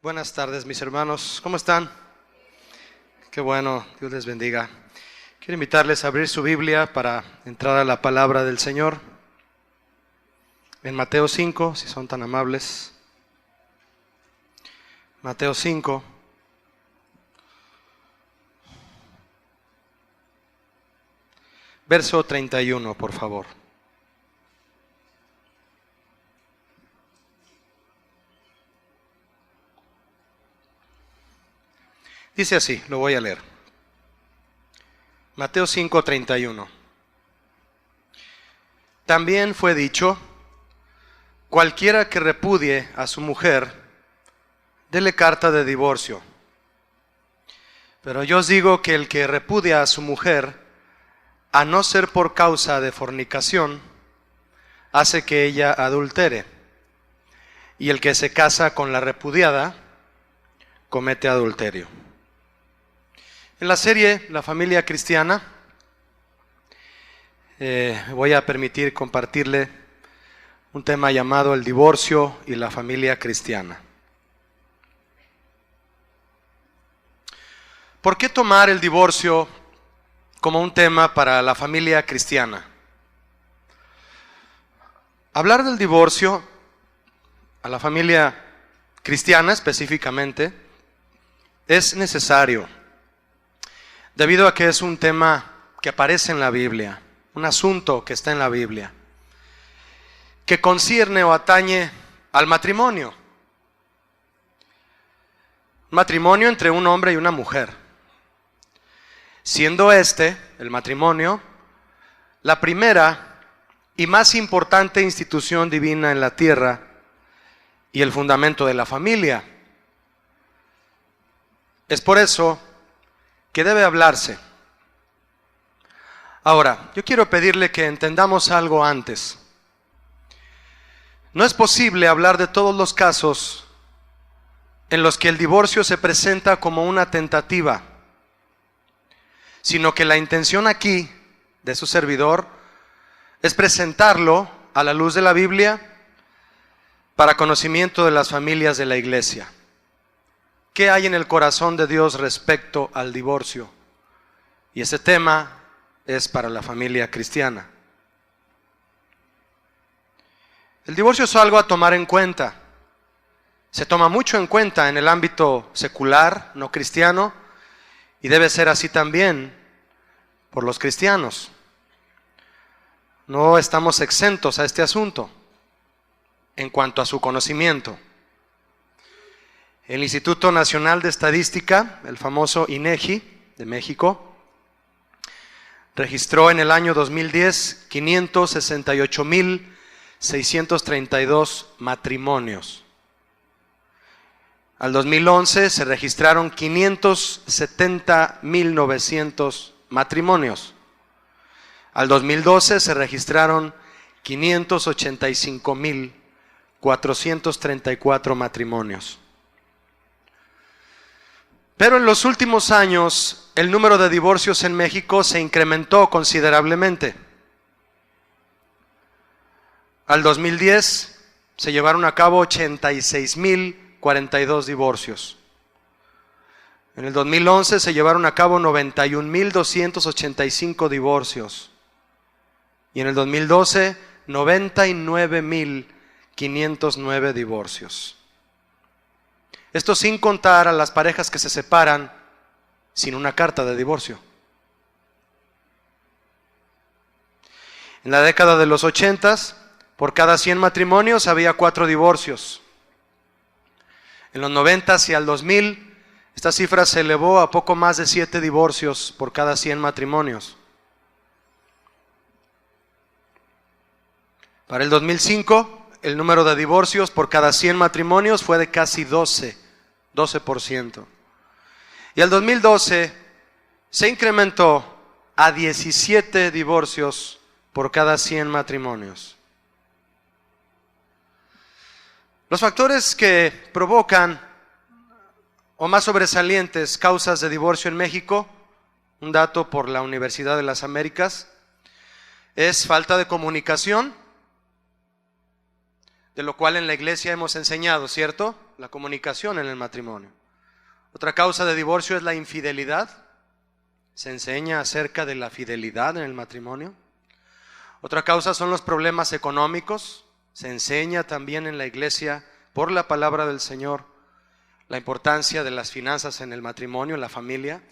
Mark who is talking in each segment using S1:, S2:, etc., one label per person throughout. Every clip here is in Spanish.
S1: Buenas tardes, mis hermanos. ¿Cómo están? Qué bueno, Dios les bendiga. Quiero invitarles a abrir su Biblia para entrar a la palabra del Señor. En Mateo 5, si son tan amables. Mateo 5. Verso 31, por favor. Dice así, lo voy a leer. Mateo 5, 31. También fue dicho: cualquiera que repudie a su mujer, dele carta de divorcio. Pero yo os digo que el que repudia a su mujer, a no ser por causa de fornicación, hace que ella adultere. Y el que se casa con la repudiada, comete adulterio. En la serie La Familia Cristiana, voy a permitir compartirle un tema llamado el divorcio y la familia cristiana. ¿Por qué tomar el divorcio como un tema para la familia cristiana? Hablar del divorcio a la familia cristiana específicamente es necesario, debido a que es un tema que aparece en la Biblia, un asunto que está en la Biblia, que concierne o atañe al matrimonio. Matrimonio entre un hombre y una mujer. Siendo el matrimonio, la primera y más importante institución divina en la tierra y el fundamento de la familia. Es por eso que debe hablarse. Ahora, yo quiero pedirle que entendamos algo antes. No es posible hablar de todos los casos en los que el divorcio se presenta como una tentativa, sino que la intención aquí de su servidor es presentarlo a la luz de la Biblia para conocimiento de las familias de la iglesia. ¿Qué hay en el corazón de Dios respecto al divorcio? Y ese tema es para la familia cristiana. El divorcio es algo a tomar en cuenta. Se toma mucho en cuenta en el ámbito secular, no cristiano, y debe ser así también por los cristianos. No estamos exentos a este asunto en cuanto a su conocimiento. El Instituto Nacional de Estadística, el famoso INEGI de México, registró en el año 2010 568,632 matrimonios. Al 2011 se registraron 570,900 matrimonios. Al 2012 se registraron 585,434 matrimonios. Pero en los últimos años, el número de divorcios en México se incrementó considerablemente. Al 2010 se llevaron a cabo 86,042 divorcios. En el 2011 se llevaron a cabo 91,285 divorcios. Y en el 2012, 99,509 divorcios. Esto sin contar a las parejas que se separan sin una carta de divorcio. En la década de los 80, por cada 100 matrimonios había 4 divorcios. En los 90 y al 2000, esta cifra se elevó a poco más de 7 divorcios por cada 100 matrimonios. Para el 2005, el número de divorcios por cada 100 matrimonios fue de casi 12%. Y al 2012 se incrementó a 17 divorcios por cada 100 matrimonios. Los factores que provocan o más sobresalientes causas de divorcio en México, un dato por la Universidad de las Américas, es falta de comunicación, de lo cual en la iglesia hemos enseñado, ¿cierto? la comunicación en el matrimonio. Otra causa de divorcio es la infidelidad. Se enseña acerca de la fidelidad en el matrimonio. Otra causa son los problemas económicos. Se enseña también en la iglesia, por la palabra del Señor, la importancia de las finanzas en el matrimonio, en la familia.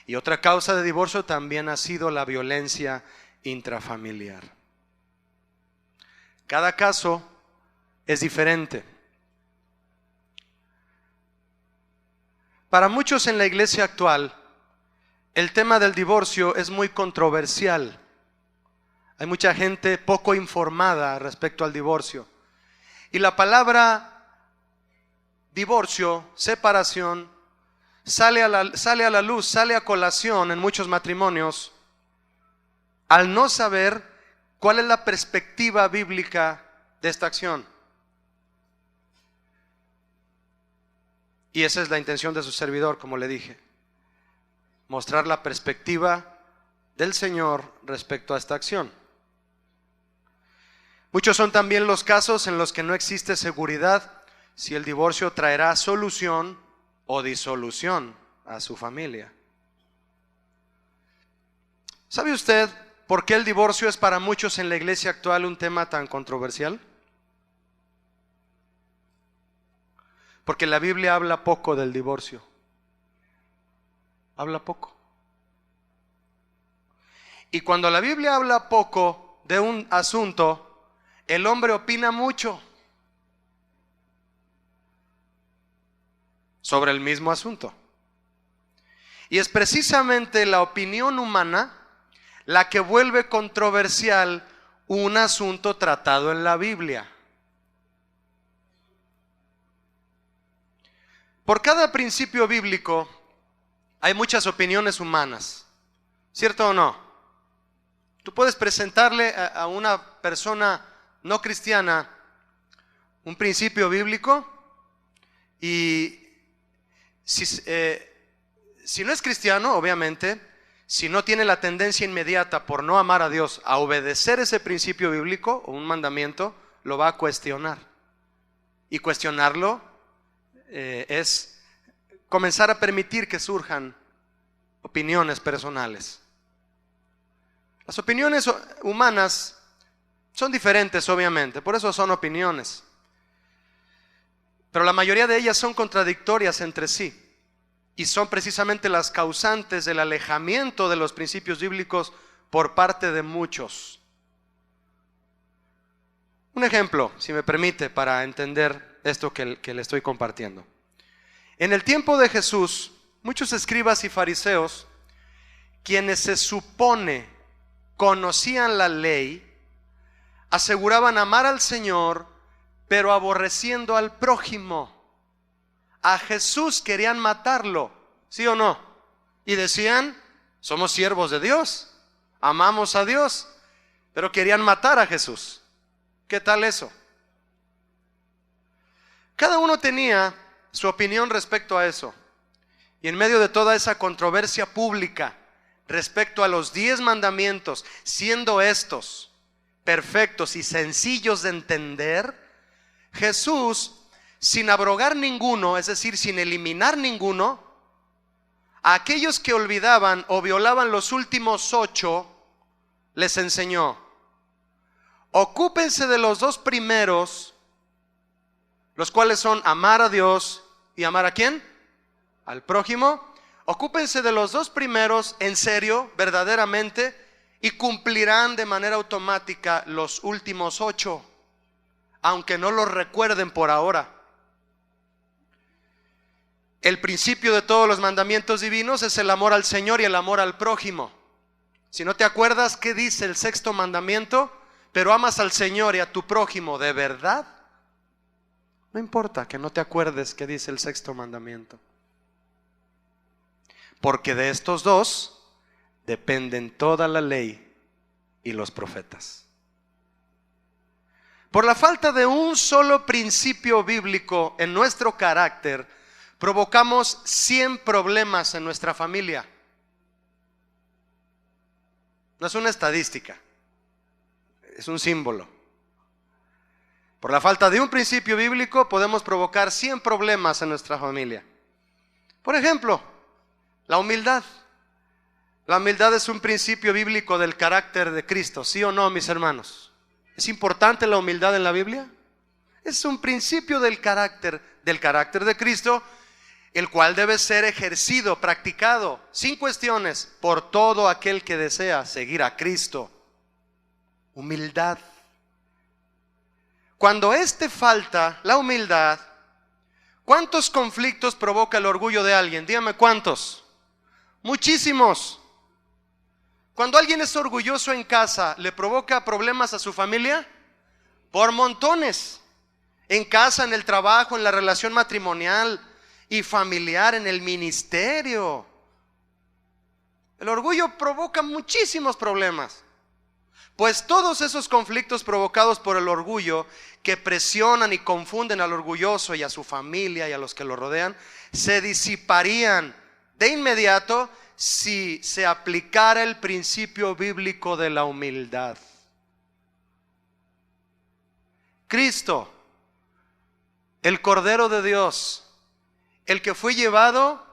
S1: Y otra causa de divorcio también ha sido la violencia intrafamiliar. Cada caso es diferente. Para muchos en la iglesia actual, el tema del divorcio es muy controversial. Hay mucha gente poco informada respecto al divorcio. Y la palabra divorcio, separación, sale a la luz, sale a colación en muchos matrimonios al no saber cuál es la perspectiva bíblica de esta acción. Y esa es la intención de su servidor, como le dije. Mostrar la perspectiva del Señor respecto a esta acción. Muchos son también los casos en los que no existe seguridad si el divorcio traerá solución o disolución a su familia. ¿Sabe usted por qué el divorcio es para muchos en la iglesia actual un tema tan controversial? Porque la Biblia habla poco del divorcio. Habla poco. Y cuando la Biblia habla poco de un asunto, el hombre opina mucho sobre el mismo asunto. Y es precisamente la opinión humana la que vuelve controversial un asunto tratado en la Biblia. Por cada principio bíblico hay muchas opiniones humanas, ¿cierto o no? Tú puedes presentarle a una persona no cristiana un principio bíblico y si no es cristiano, obviamente, si no tiene la tendencia inmediata por no amar a Dios a obedecer ese principio bíblico o un mandamiento, lo va a cuestionar. Y cuestionarlo es comenzar a permitir que surjan opiniones personales. Las opiniones humanas son diferentes, obviamente, por eso son opiniones. Pero la mayoría de ellas son contradictorias entre sí y son precisamente las causantes del alejamiento de los principios bíblicos por parte de muchos. Un ejemplo, si me permite, para entender esto que le estoy compartiendo. En el tiempo de Jesús, muchos escribas y fariseos, quienes se supone conocían la ley, aseguraban amar al Señor, pero aborreciendo al prójimo. A Jesús querían matarlo, ¿sí o no? Y decían, somos siervos de Dios, amamos a Dios, pero querían matar a Jesús. ¿Qué tal eso? Cada uno tenía su opinión respecto a eso. Y en medio de toda esa controversia pública respecto a los 10 mandamientos, siendo estos perfectos y sencillos de entender, Jesús, sin abrogar ninguno, es decir, sin eliminar ninguno, a aquellos que olvidaban o violaban los últimos 8, les enseñó: ocúpense de los 2 primeros, los cuales son amar a Dios y amar a ¿quién? Al prójimo. Ocúpense de los 2 primeros en serio, verdaderamente, y cumplirán de manera automática los últimos 8, aunque no los recuerden por ahora. El principio de todos los mandamientos divinos es el amor al Señor y el amor al prójimo. Si no te acuerdas, ¿qué dice el 6º mandamiento? Pero amas al Señor y a tu prójimo, ¿de verdad? No importa que no te acuerdes qué dice el 6º mandamiento. Porque de estos 2 dependen toda la ley y los profetas. Por la falta de un solo principio bíblico en nuestro carácter, provocamos 100 problemas en nuestra familia. No es una estadística, es un símbolo. Por la falta de un principio bíblico podemos provocar 100 problemas en nuestra familia. Por ejemplo, la humildad. La humildad es un principio bíblico del carácter de Cristo, ¿sí o no, mis hermanos? ¿Es importante la humildad en la Biblia? Es un principio del carácter de Cristo, el cual debe ser ejercido, practicado, sin cuestiones, por todo aquel que desea seguir a Cristo. Humildad. Cuando falta, la humildad, ¿cuántos conflictos provoca el orgullo de alguien? Dígame cuántos. Muchísimos. Cuando alguien es orgulloso en casa, ¿le provoca problemas a su familia? Por montones. En casa, en el trabajo, en la relación matrimonial y familiar, en el ministerio. El orgullo provoca muchísimos problemas. Pues todos esos conflictos provocados por el orgullo, que presionan y confunden al orgulloso y a su familia y a los que lo rodean, se disiparían de inmediato si se aplicara el principio bíblico de la humildad. Cristo, el Cordero de Dios, el que fue llevado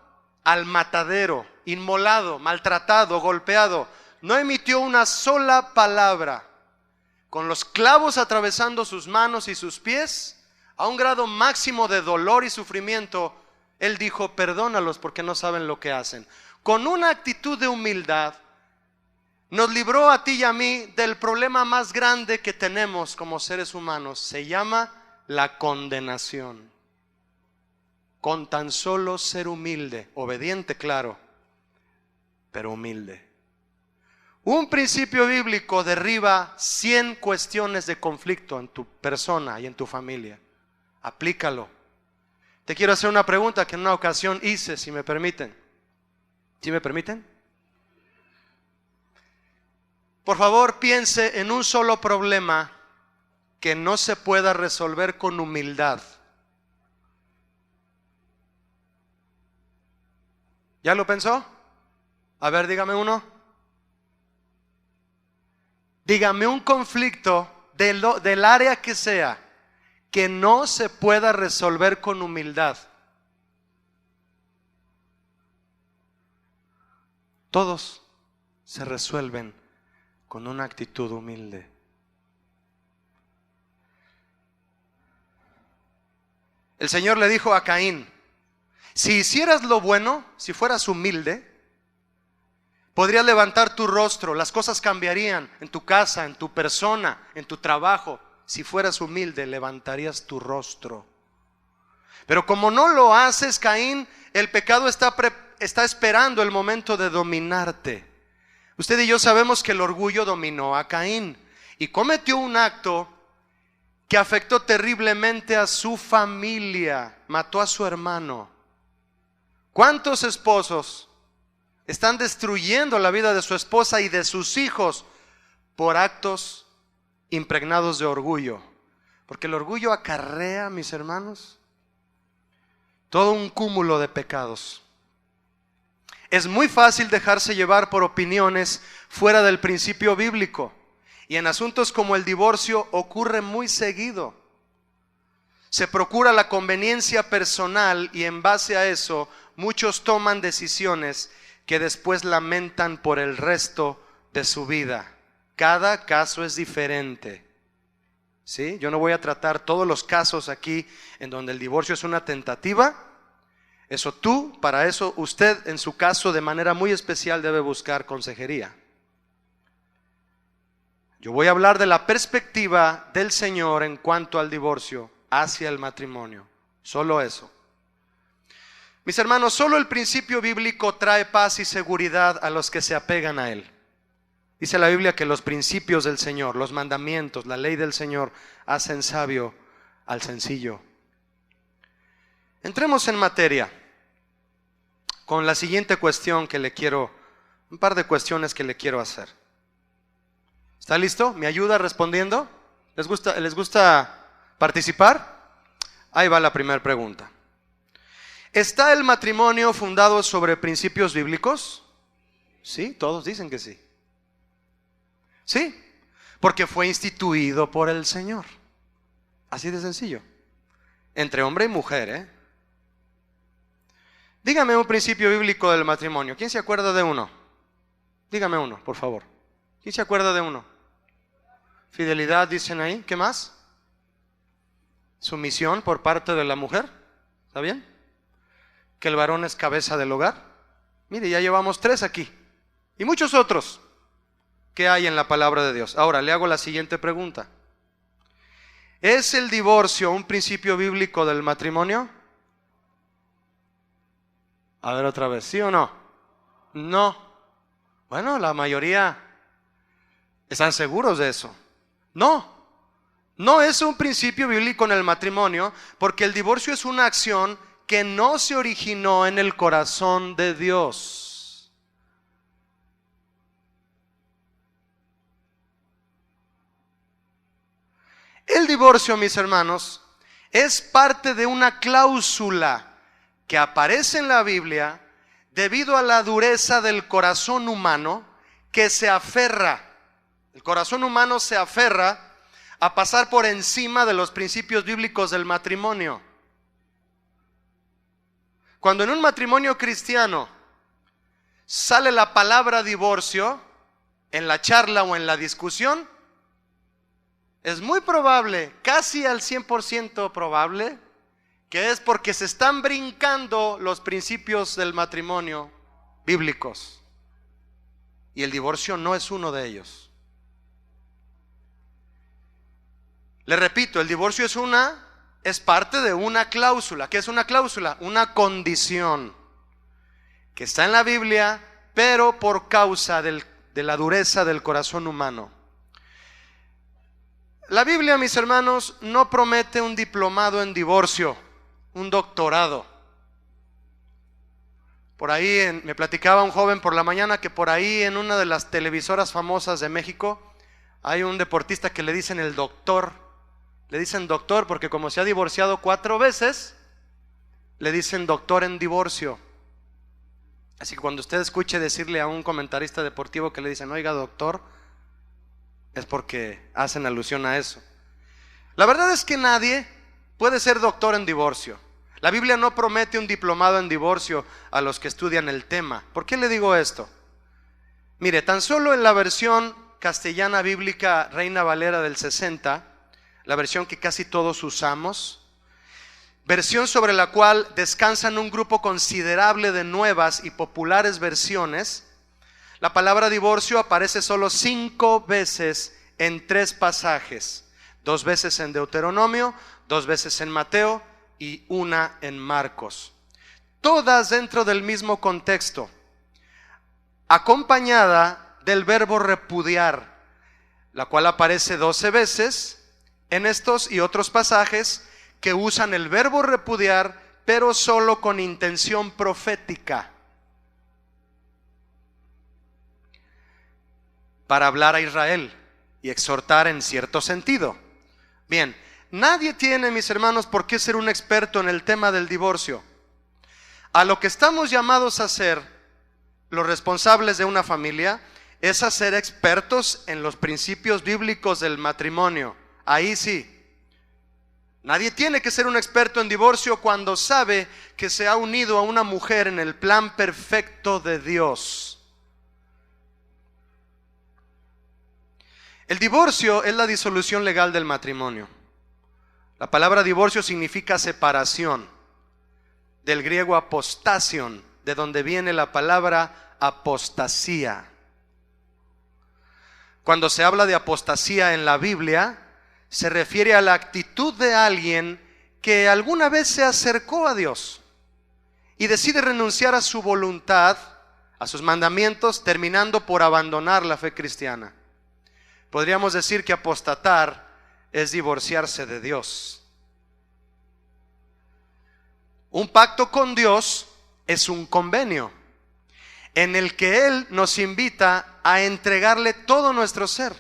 S1: al matadero, inmolado, maltratado, golpeado, no emitió una sola palabra, con los clavos atravesando sus manos y sus pies, a un grado máximo de dolor y sufrimiento. Él dijo: perdónalos porque no saben lo que hacen. Con una actitud de humildad, nos libró a ti y a mí del problema más grande que tenemos como seres humanos. Se llama la condenación. Con tan solo ser humilde, obediente, claro, pero humilde. Un principio bíblico derriba 100 cuestiones de conflicto en tu persona y en tu familia. Aplícalo. Te quiero hacer una pregunta que en una ocasión hice, si me permiten. ¿Sí me permiten? Por favor, piense en un solo problema que no se pueda resolver con humildad. ¿Ya lo pensó? A ver, dígame uno. Dígame un conflicto del área que sea que no se pueda resolver con humildad. Todos se resuelven con una actitud humilde. El Señor le dijo a Caín: si hicieras lo bueno, si fueras humilde, podrías levantar tu rostro, las cosas cambiarían en tu casa, en tu persona, en tu trabajo. Si fueras humilde, levantarías tu rostro. Pero como no lo haces, Caín, el pecado está esperando el momento de dominarte. Usted y yo sabemos que el orgullo dominó a Caín y cometió un acto que afectó terriblemente a su familia. Mató a su hermano. ¿Cuántos esposos están destruyendo la vida de su esposa y de sus hijos por actos impregnados de orgullo? Porque el orgullo acarrea, mis hermanos, todo un cúmulo de pecados. Es muy fácil dejarse llevar por opiniones fuera del principio bíblico, y en asuntos como el divorcio ocurre muy seguido. Se procura la conveniencia personal y en base a eso muchos toman decisiones que después lamentan por el resto de su vida. Cada caso es diferente. ¿Sí? Yo no voy a tratar todos los casos aquí en donde el divorcio es una tentativa. Para eso usted en su caso de manera muy especial debe buscar consejería. Yo voy a hablar de la perspectiva del Señor en cuanto al divorcio hacia el matrimonio. Solo eso. Mis hermanos, solo el principio bíblico trae paz y seguridad a los que se apegan a él. Dice la Biblia que los principios del Señor, los mandamientos, la ley del Señor hacen sabio al sencillo. Entremos en materia con la siguiente cuestión un par de cuestiones que le quiero hacer. ¿Está listo? ¿Me ayuda respondiendo? ¿Les gusta participar? Ahí va la primera pregunta. ¿Está el matrimonio fundado sobre principios bíblicos? Sí, todos dicen que sí. Sí, porque fue instituido por el Señor. Así de sencillo. Entre hombre y mujer, ¿eh? Dígame un principio bíblico del matrimonio. ¿Quién se acuerda de uno? Dígame uno, por favor. ¿Quién se acuerda de uno? Fidelidad, dicen ahí. ¿Qué más? Sumisión por parte de la mujer. ¿Está bien? Que el varón es cabeza del hogar. Mire, ya llevamos 3 aquí. Y muchos otros que hay en la palabra de Dios. Ahora, le hago la siguiente pregunta. ¿Es el divorcio un principio bíblico del matrimonio? A ver otra vez, ¿sí o no? No. Bueno, la mayoría están seguros de eso. No. No es un principio bíblico en el matrimonio, porque el divorcio es una acción que no se originó en el corazón de Dios. El divorcio, mis hermanos, es parte de una cláusula que aparece en la Biblia debido a la dureza del corazón humano que se aferra. El corazón humano se aferra a pasar por encima de los principios bíblicos del matrimonio. Cuando en un matrimonio cristiano sale la palabra divorcio en la charla o en la discusión, es muy probable, casi al 100% probable, que es porque se están brincando los principios del matrimonio bíblicos. Y el divorcio no es uno de ellos. Le repito, el divorcio es parte de una cláusula. ¿Qué es una cláusula? Una condición que está en la Biblia, pero por causa de la dureza del corazón humano. La Biblia, mis hermanos, no promete un diplomado en divorcio, un doctorado. Por ahí me platicaba un joven por la mañana que por ahí en una de las televisoras famosas de México hay un deportista que le dicen el doctor. Le dicen doctor porque como se ha divorciado 4 veces, le dicen doctor en divorcio. Así que cuando usted escuche decirle a un comentarista deportivo que le dicen, oiga doctor, es porque hacen alusión a eso. La verdad es que nadie puede ser doctor en divorcio. La Biblia no promete un diplomado en divorcio a los que estudian el tema. ¿Por qué le digo esto? Mire, tan solo en la versión castellana bíblica Reina Valera del 60, la versión que casi todos usamos, versión sobre la cual descansan un grupo considerable de nuevas y populares versiones, la palabra divorcio aparece solo 5 veces en 3 pasajes. 2 veces en Deuteronomio, 2 veces en Mateo y 1 en Marcos. Todas dentro del mismo contexto, acompañada del verbo repudiar, la cual aparece 12 veces en estos y otros pasajes que usan el verbo repudiar, pero solo con intención profética, para hablar a Israel y exhortar en cierto sentido. Bien, nadie tiene, mis hermanos, por qué ser un experto en el tema del divorcio. A lo que estamos llamados a ser los responsables de una familia es a ser expertos en los principios bíblicos del matrimonio. Ahí sí. Nadie tiene que ser un experto en divorcio cuando sabe que se ha unido a una mujer en el plan perfecto de Dios. El divorcio es la disolución legal del matrimonio. La palabra divorcio significa separación, del griego apostasion, de donde viene la palabra apostasía. Cuando se habla de apostasía en la Biblia, se refiere a la actitud de alguien que alguna vez se acercó a Dios y decide renunciar a su voluntad, a sus mandamientos, terminando por abandonar la fe cristiana. Podríamos decir que apostatar es divorciarse de Dios. Un pacto con Dios es un convenio en el que Él nos invita a entregarle todo nuestro ser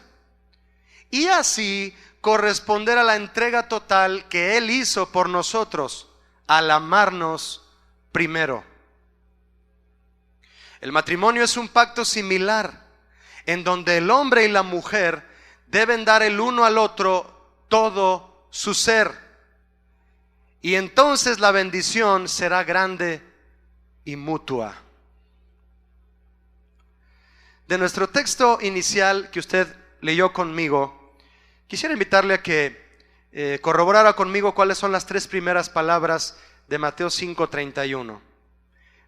S1: y así corresponder a la entrega total que Él hizo por nosotros al amarnos primero. El matrimonio es un pacto similar en donde el hombre y la mujer deben dar el uno al otro todo su ser, y entonces la bendición será grande y mutua. De nuestro texto inicial que usted leyó conmigo, quisiera invitarle a que corroborara conmigo cuáles son las 3 primeras palabras de Mateo 5:31.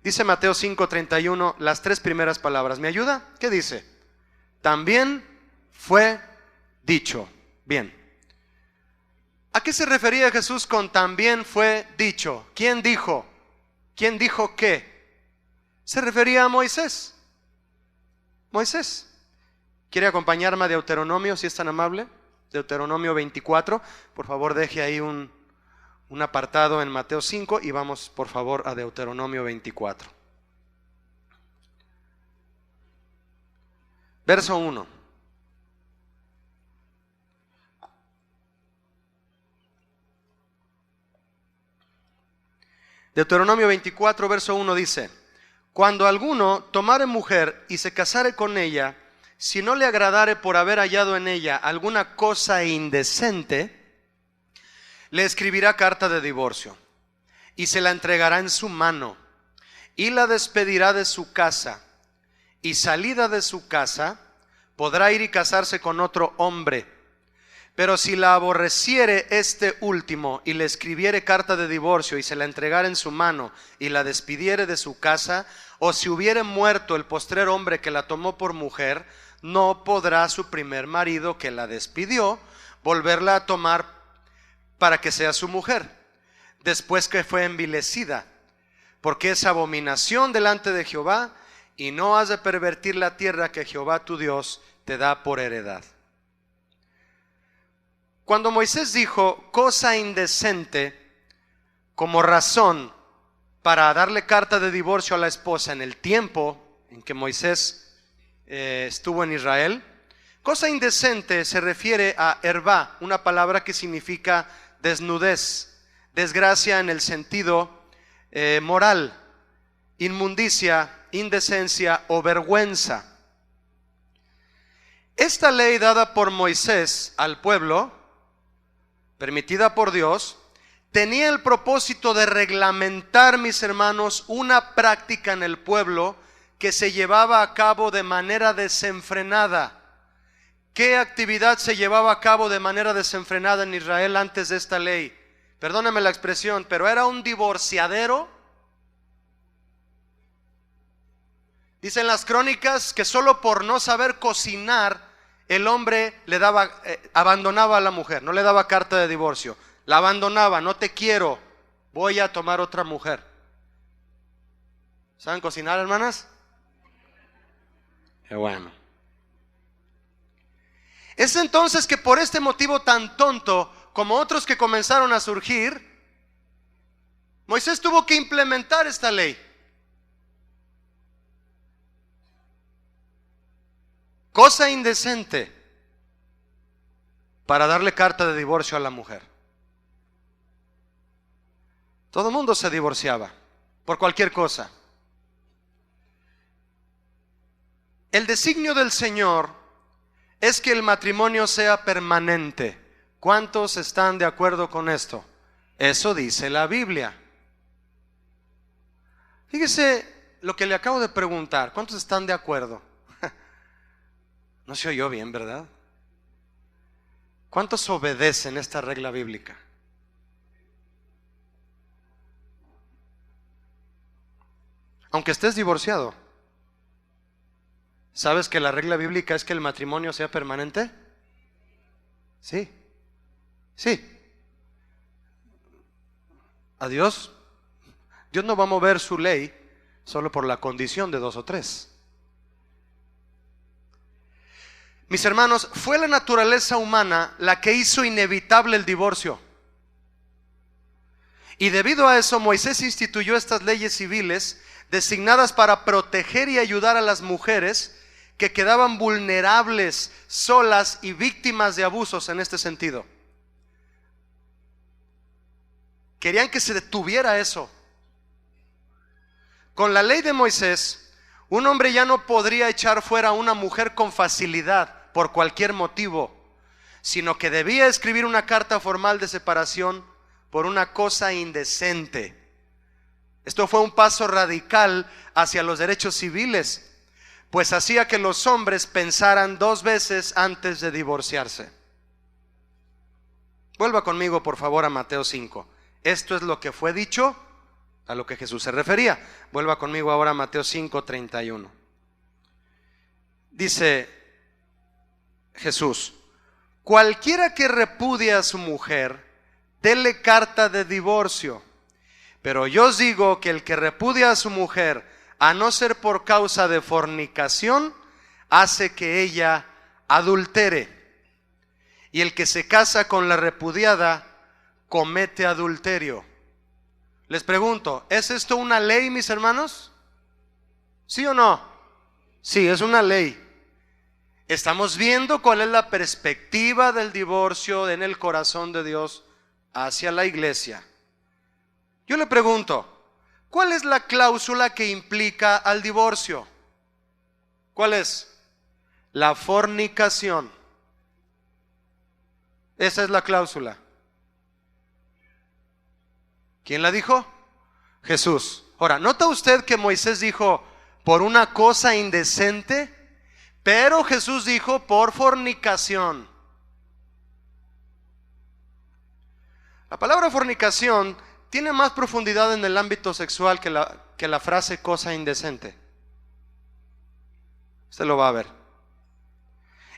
S1: Dice Mateo 5:31 las 3 primeras palabras. ¿Me ayuda? ¿Qué dice? También fue dicho. Bien. ¿A qué se refería Jesús con también fue dicho? ¿Quién dijo? ¿Quién dijo qué? Se refería a Moisés. Moisés. ¿Quiere acompañarme a Deuteronomio, si es tan amable? Deuteronomio 24. Por favor, deje ahí un apartado en Mateo 5 y vamos por favor a Deuteronomio 24. Verso 1. Deuteronomio 24, verso 1 dice: Cuando alguno tomare mujer y se casare con ella, si no le agradare por haber hallado en ella alguna cosa indecente, le escribirá carta de divorcio y se la entregará en su mano y la despedirá de su casa, y salida de su casa podrá ir y casarse con otro hombre. Pero si la aborreciere este último y le escribiere carta de divorcio y se la entregare en su mano y la despidiere de su casa, o si hubiere muerto el postrer hombre que la tomó por mujer, no podrá su primer marido que la despidió volverla a tomar para que sea su mujer, después que fue envilecida, porque es abominación delante de Jehová, y no has de pervertir la tierra que Jehová tu Dios te da por heredad. Cuando Moisés dijo cosa indecente como razón para darle carta de divorcio a la esposa en el tiempo en que Moisés estuvo en Israel, cosa indecente se refiere a hervá, una palabra que significa desnudez, desgracia en el sentido moral, inmundicia, indecencia o vergüenza. Esta ley dada por Moisés al pueblo, permitida por Dios, tenía el propósito de reglamentar, mis hermanos, una práctica en el pueblo que se llevaba a cabo de manera desenfrenada. ¿Qué actividad se llevaba a cabo de manera desenfrenada en Israel antes de esta ley? Perdóname la expresión, pero era un divorciadero. Dicen las crónicas que solo por no saber cocinar el hombre le abandonaba a la mujer, no le daba carta de divorcio, la abandonaba, no te quiero, voy a tomar otra mujer. ¿Saben cocinar, hermanas? Qué bueno. Es entonces que por este motivo tan tonto como otros que comenzaron a surgir, Moisés tuvo que implementar esta ley. Cosa indecente para darle carta de divorcio a la mujer. Todo el mundo se divorciaba por cualquier cosa. El designio del Señor es que el matrimonio sea permanente. ¿Cuántos están de acuerdo con esto? Eso dice la Biblia. Fíjese lo que le acabo de preguntar. ¿Cuántos están de acuerdo? No se oyó bien, ¿verdad? ¿Cuántos obedecen esta regla bíblica? Aunque estés divorciado, ¿sabes que la regla bíblica es que el matrimonio sea permanente? Sí, sí. A Dios no va a mover su ley solo por la condición de 2 o 3. Mis hermanos, fue la naturaleza humana la que hizo inevitable el divorcio. Y debido a eso, Moisés instituyó estas leyes civiles designadas para proteger y ayudar a las mujeres que quedaban vulnerables, solas y víctimas de abusos en este sentido. Querían que se detuviera eso. Con la ley de Moisés, un hombre ya no podría echar fuera a una mujer con facilidad por cualquier motivo, sino que debía escribir una carta formal de separación por una cosa indecente. Esto fue un paso radical hacia los derechos civiles, pues hacía que los hombres pensaran 2 veces antes de divorciarse. Vuelva conmigo por favor a Mateo 5. Esto es lo que fue dicho, a lo que Jesús se refería. Vuelva conmigo ahora a Mateo 5:31. Dice Jesús: cualquiera que repudie a su mujer, dele carta de divorcio. Pero yo os digo que el que repudia a su mujer, a no ser por causa de fornicación, hace que ella adultere. Y el que se casa con la repudiada, comete adulterio. Les pregunto, ¿es esto una ley, mis hermanos? ¿Sí o no? Sí, es una ley. Estamos viendo cuál es la perspectiva del divorcio en el corazón de Dios hacia la iglesia. Yo le pregunto, ¿cuál es la cláusula que implica al divorcio? ¿Cuál es? La fornicación. Esa es la cláusula. ¿Quién la dijo? Jesús. Ahora, ¿nota usted que Moisés dijo por una cosa indecente? Pero Jesús dijo por fornicación. La palabra fornicación tiene más profundidad en el ámbito sexual que la frase cosa indecente. Usted lo va a ver.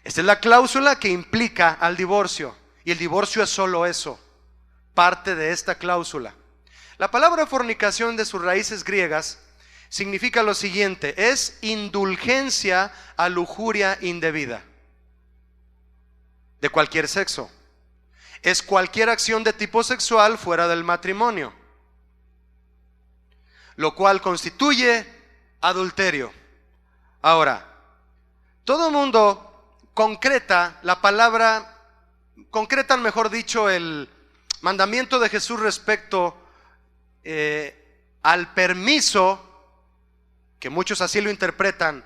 S1: Esta es la cláusula que implica al divorcio. Y el divorcio es solo eso, parte de esta cláusula. La palabra fornicación, de sus raíces griegas, significa lo siguiente: es indulgencia a lujuria indebida de cualquier sexo. Es cualquier acción de tipo sexual fuera del matrimonio, lo cual constituye adulterio. Ahora, todo el mundo concretan, mejor dicho, el mandamiento de Jesús respecto al permiso, que muchos así lo interpretan,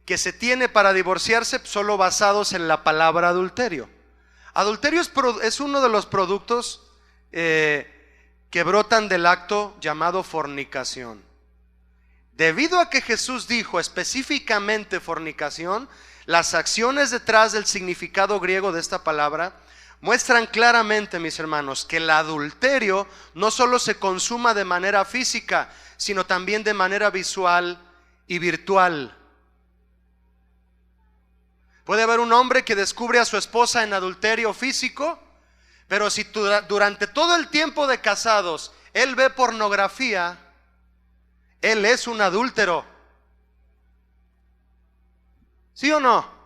S1: que se tiene para divorciarse solo basados en la palabra adulterio. Adulterio es uno de los productos que brotan del acto llamado fornicación. Debido a que Jesús dijo específicamente fornicación, las acciones detrás del significado griego de esta palabra muestran claramente, mis hermanos, que el adulterio no solo se consuma de manera física, sino también de manera visual y virtual. Puede haber un hombre que descubre a su esposa en adulterio físico, pero si durante todo el tiempo de casados él ve pornografía, él es un adúltero. ¿Sí o no?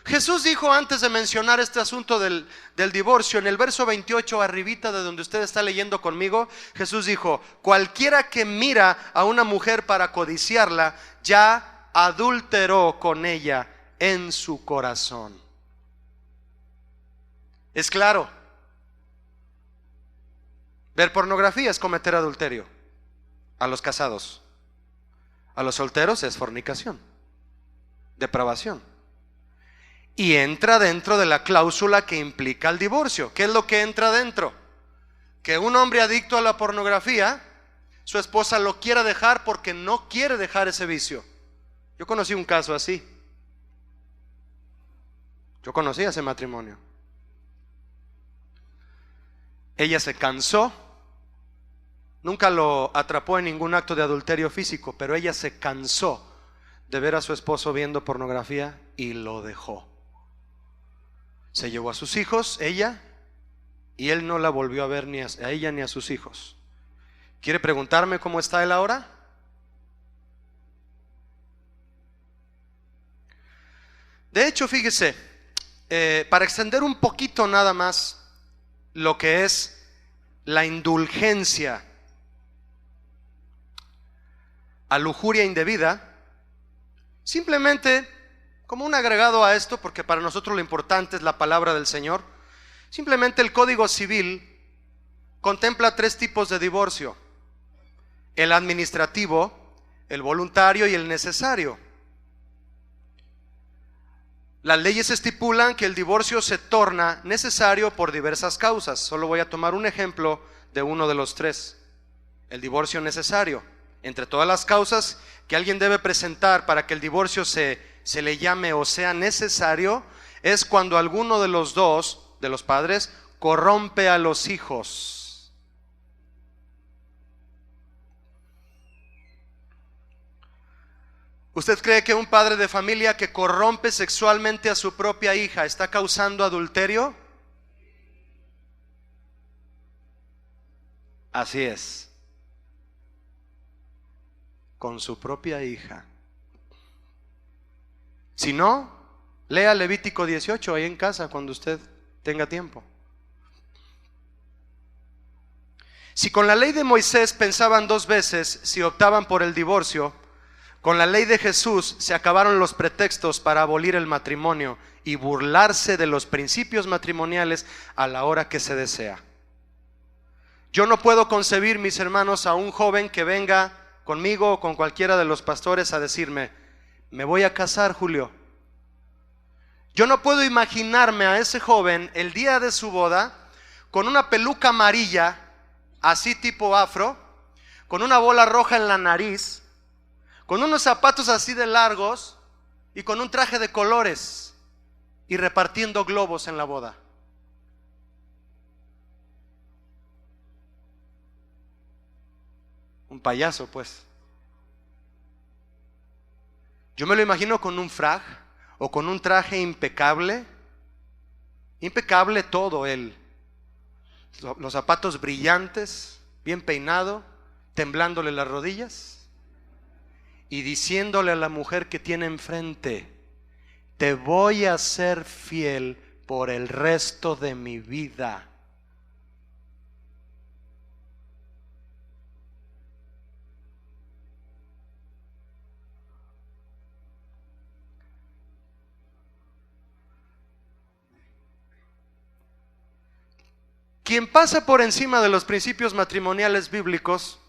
S1: Jesús dijo, antes de mencionar este asunto del divorcio, en el verso 28, arribita de donde usted está leyendo conmigo, Jesús dijo: cualquiera que mira a una mujer para codiciarla, ya adulteró con ella en su corazón. Es claro. Ver pornografía es cometer adulterio. A los casados. A los solteros es fornicación, depravación. Y entra dentro de la cláusula que implica el divorcio. ¿Qué es lo que entra dentro? Que un hombre adicto a la pornografía, su esposa lo quiera dejar porque no quiere dejar ese vicio. Yo conocí un caso así. Yo conocí ese matrimonio. Ella se cansó. Nunca lo atrapó en ningún acto de adulterio físico, pero ella se cansó de ver a su esposo viendo pornografía y lo dejó. Se llevó a sus hijos, ella, y él no la volvió a ver ni a ella ni a sus hijos. ¿Quiere preguntarme cómo está él ahora? De hecho, fíjese, para extender un poquito nada más lo que es la indulgencia a lujuria indebida, simplemente como un agregado a esto, porque para nosotros lo importante es la palabra del Señor, simplemente el Código Civil contempla 3 tipos de divorcio: el administrativo, el voluntario y el necesario. Las leyes estipulan que el divorcio se torna necesario por diversas causas. Solo voy a tomar un ejemplo de uno de los tres. El divorcio necesario. Entre todas las causas que alguien debe presentar para que el divorcio se le llame o sea necesario, es cuando alguno de los dos, de los padres, corrompe a los hijos. ¿Usted cree que un padre de familia que corrompe sexualmente a su propia hija está causando adulterio? Así es. Con su propia hija. Si no, lea Levítico 18 ahí en casa cuando usted tenga tiempo. Si con la ley de Moisés pensaban dos veces si optaban por el divorcio, con la ley de Jesús se acabaron los pretextos para abolir el matrimonio y burlarse de los principios matrimoniales a la hora que se desea. Yo no puedo concebir, mis hermanos, a un joven que venga conmigo o con cualquiera de los pastores a decirme: me voy a casar, Julio. Yo no puedo imaginarme a ese joven el día de su boda con una peluca amarilla, así tipo afro, con una bola roja en la nariz, con unos zapatos así de largos y con un traje de colores y repartiendo globos en la boda. Un payaso, pues. Yo me lo imagino con un frag o con un traje impecable, impecable todo él, los zapatos brillantes, bien peinado, temblándole las rodillas y diciéndole a la mujer que tiene enfrente: te voy a ser fiel por el resto de mi vida. Quien pasa por encima de los principios matrimoniales bíblicos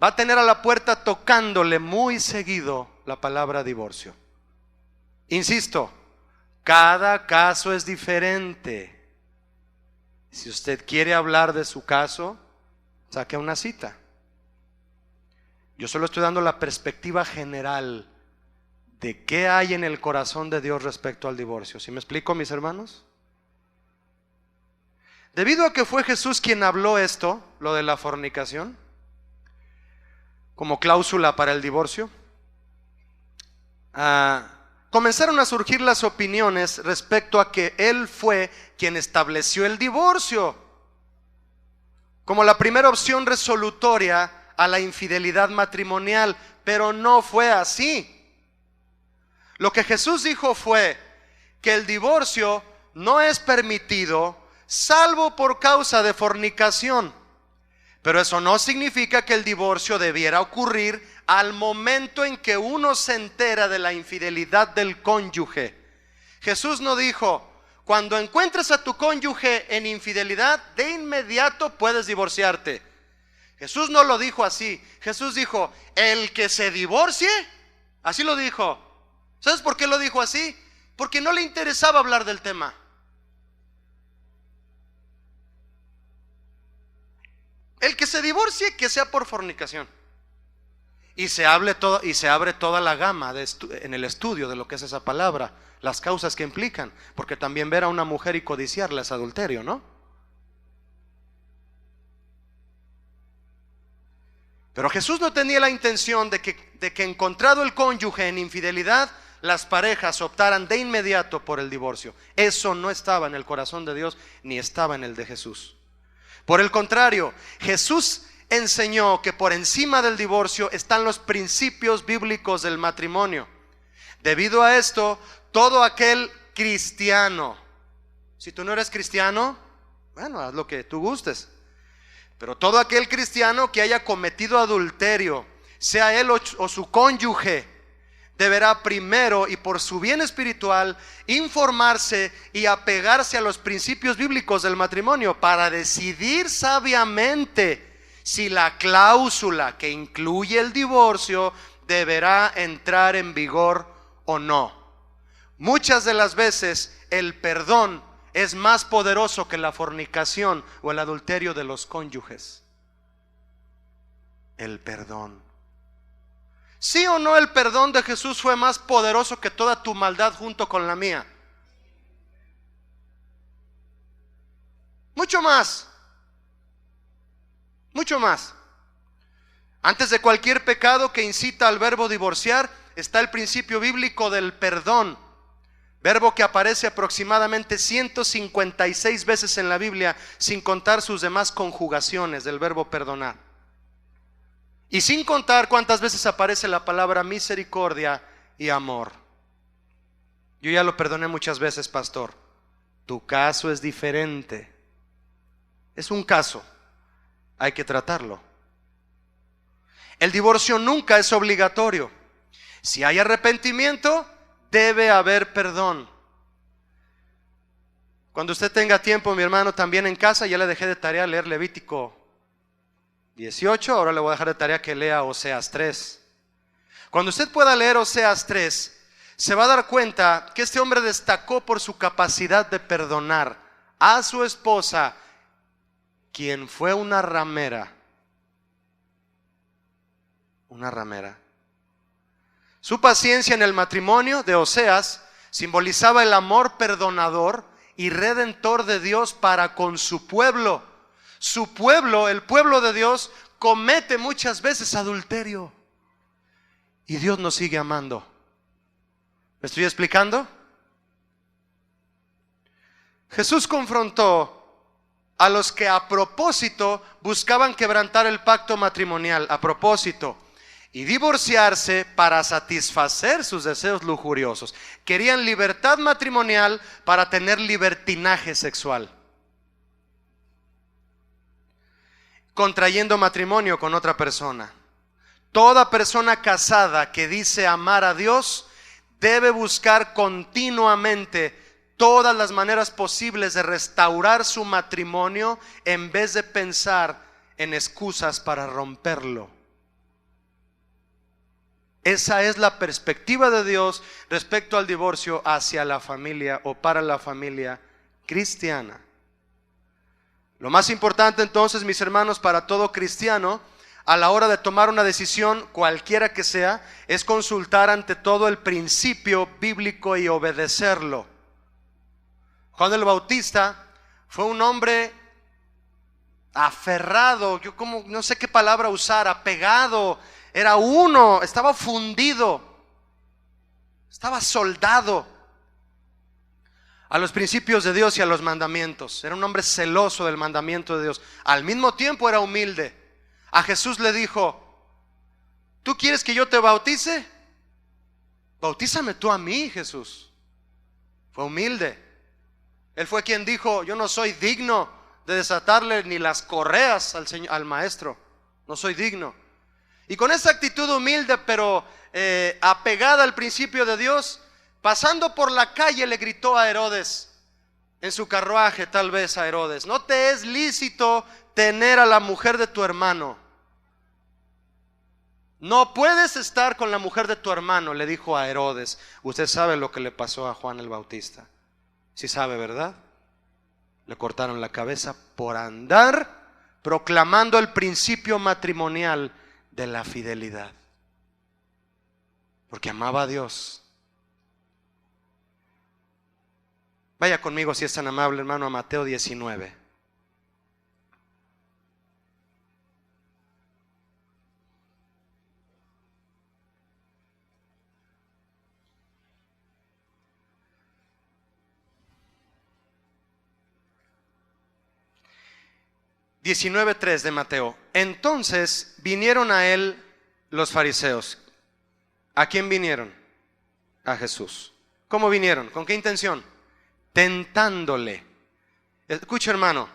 S1: va a tener a la puerta tocándole muy seguido la palabra divorcio. Insisto, cada caso es diferente. Si usted quiere hablar de su caso, saque una cita. Yo solo estoy dando la perspectiva general de qué hay en el corazón de Dios respecto al divorcio. ¿Sí me explico, mis hermanos? Debido a que fue Jesús quien habló esto, lo de la fornicación, como cláusula para el divorcio, comenzaron a surgir las opiniones respecto a que Él fue quien estableció el divorcio como la primera opción resolutoria a la infidelidad matrimonial, pero no fue así. Lo que Jesús dijo fue que el divorcio no es permitido salvo por causa de fornicación. Pero eso no significa que el divorcio debiera ocurrir al momento en que uno se entera de la infidelidad del cónyuge. Jesús no dijo: cuando encuentres a tu cónyuge en infidelidad, de inmediato puedes divorciarte. Jesús no lo dijo así. Jesús dijo: el que se divorcie, así lo dijo. ¿Sabes por qué lo dijo así? Porque no le interesaba hablar del tema. El que se divorcie, que sea por fornicación. Y se abre toda la gama en el estudio de lo que es esa palabra, las causas que implican, porque también ver a una mujer y codiciarla es adulterio, ¿no? Pero Jesús no tenía la intención de que encontrado el cónyuge en infidelidad, las parejas optaran de inmediato por el divorcio. Eso no estaba en el corazón de Dios, ni estaba en el de Jesús. Por el contrario, Jesús enseñó que por encima del divorcio están los principios bíblicos del matrimonio. Debido a esto, todo aquel cristiano, si tú no eres cristiano, bueno, haz lo que tú gustes, pero todo aquel cristiano que haya cometido adulterio, sea él o su cónyuge, deberá primero, y por su bien espiritual, informarse y apegarse a los principios bíblicos del matrimonio para decidir sabiamente si la cláusula que incluye el divorcio deberá entrar en vigor o no. Muchas de las veces el perdón es más poderoso que la fornicación o el adulterio de los cónyuges. El perdón. ¿Sí o no el perdón de Jesús fue más poderoso que toda tu maldad junto con la mía? Mucho más. Mucho más. Antes de cualquier pecado que incita al verbo divorciar, está el principio bíblico del perdón. Verbo que aparece aproximadamente 156 veces en la Biblia, sin contar sus demás conjugaciones del verbo perdonar. Y sin contar cuántas veces aparece la palabra misericordia y amor. Yo ya lo perdoné muchas veces, pastor. Tu caso es diferente. Es un caso. Hay que tratarlo. El divorcio nunca es obligatorio. Si hay arrepentimiento, debe haber perdón. Cuando usted tenga tiempo, mi hermano, también en casa, ya le dejé de tarea leer Levítico 18, ahora le voy a dejar de tarea que lea Oseas 3. Cuando usted pueda leer Oseas 3, se va a dar cuenta que este hombre destacó por su capacidad de perdonar a su esposa, quien fue una ramera. Una ramera. Su paciencia en el matrimonio de Oseas simbolizaba el amor perdonador y redentor de Dios para con su pueblo. Su pueblo, el pueblo de Dios, comete muchas veces adulterio. Y Dios nos sigue amando. ¿Me estoy explicando? Jesús confrontó a los que a propósito buscaban quebrantar el pacto matrimonial, a propósito, y divorciarse para satisfacer sus deseos lujuriosos. Querían libertad matrimonial para tener libertinaje sexual, contrayendo matrimonio con otra persona. Toda persona casada que dice amar a Dios debe buscar continuamente todas las maneras posibles de restaurar su matrimonio en vez de pensar en excusas para romperlo. Esa es la perspectiva de Dios respecto al divorcio hacia la familia o para la familia cristiana. Lo más importante entonces, mis hermanos, para todo cristiano, a la hora de tomar una decisión, cualquiera que sea, es consultar ante todo el principio bíblico y obedecerlo. Juan el Bautista fue un hombre aferrado, no sé qué palabra usar, apegado. Era uno, estaba fundido, estaba soldado a los principios de Dios y a los mandamientos. Era un hombre celoso del mandamiento de Dios. Al mismo tiempo era humilde. A Jesús le dijo: ¿tú quieres que yo te bautice? Bautízame tú a mí, Jesús. Fue humilde. Él fue quien dijo: yo no soy digno de desatarle ni las correas al maestro. No soy digno. Y con esa actitud humilde pero apegada al principio de Dios, pasando por la calle le gritó a Herodes, en su carruaje tal vez a Herodes: no te es lícito tener a la mujer de tu hermano. No puedes estar con la mujer de tu hermano, le dijo a Herodes. Usted sabe lo que le pasó a Juan el Bautista. Sí sabe, ¿verdad? Le cortaron la cabeza por andar proclamando el principio matrimonial de la fidelidad, porque amaba a Dios. Vaya conmigo, si es tan amable, hermano, a Mateo 19. (19:3) de Mateo. Entonces vinieron a él los fariseos. ¿A quién vinieron? A Jesús. ¿Cómo vinieron? ¿Con qué intención? Tentándole. Escucha, hermano,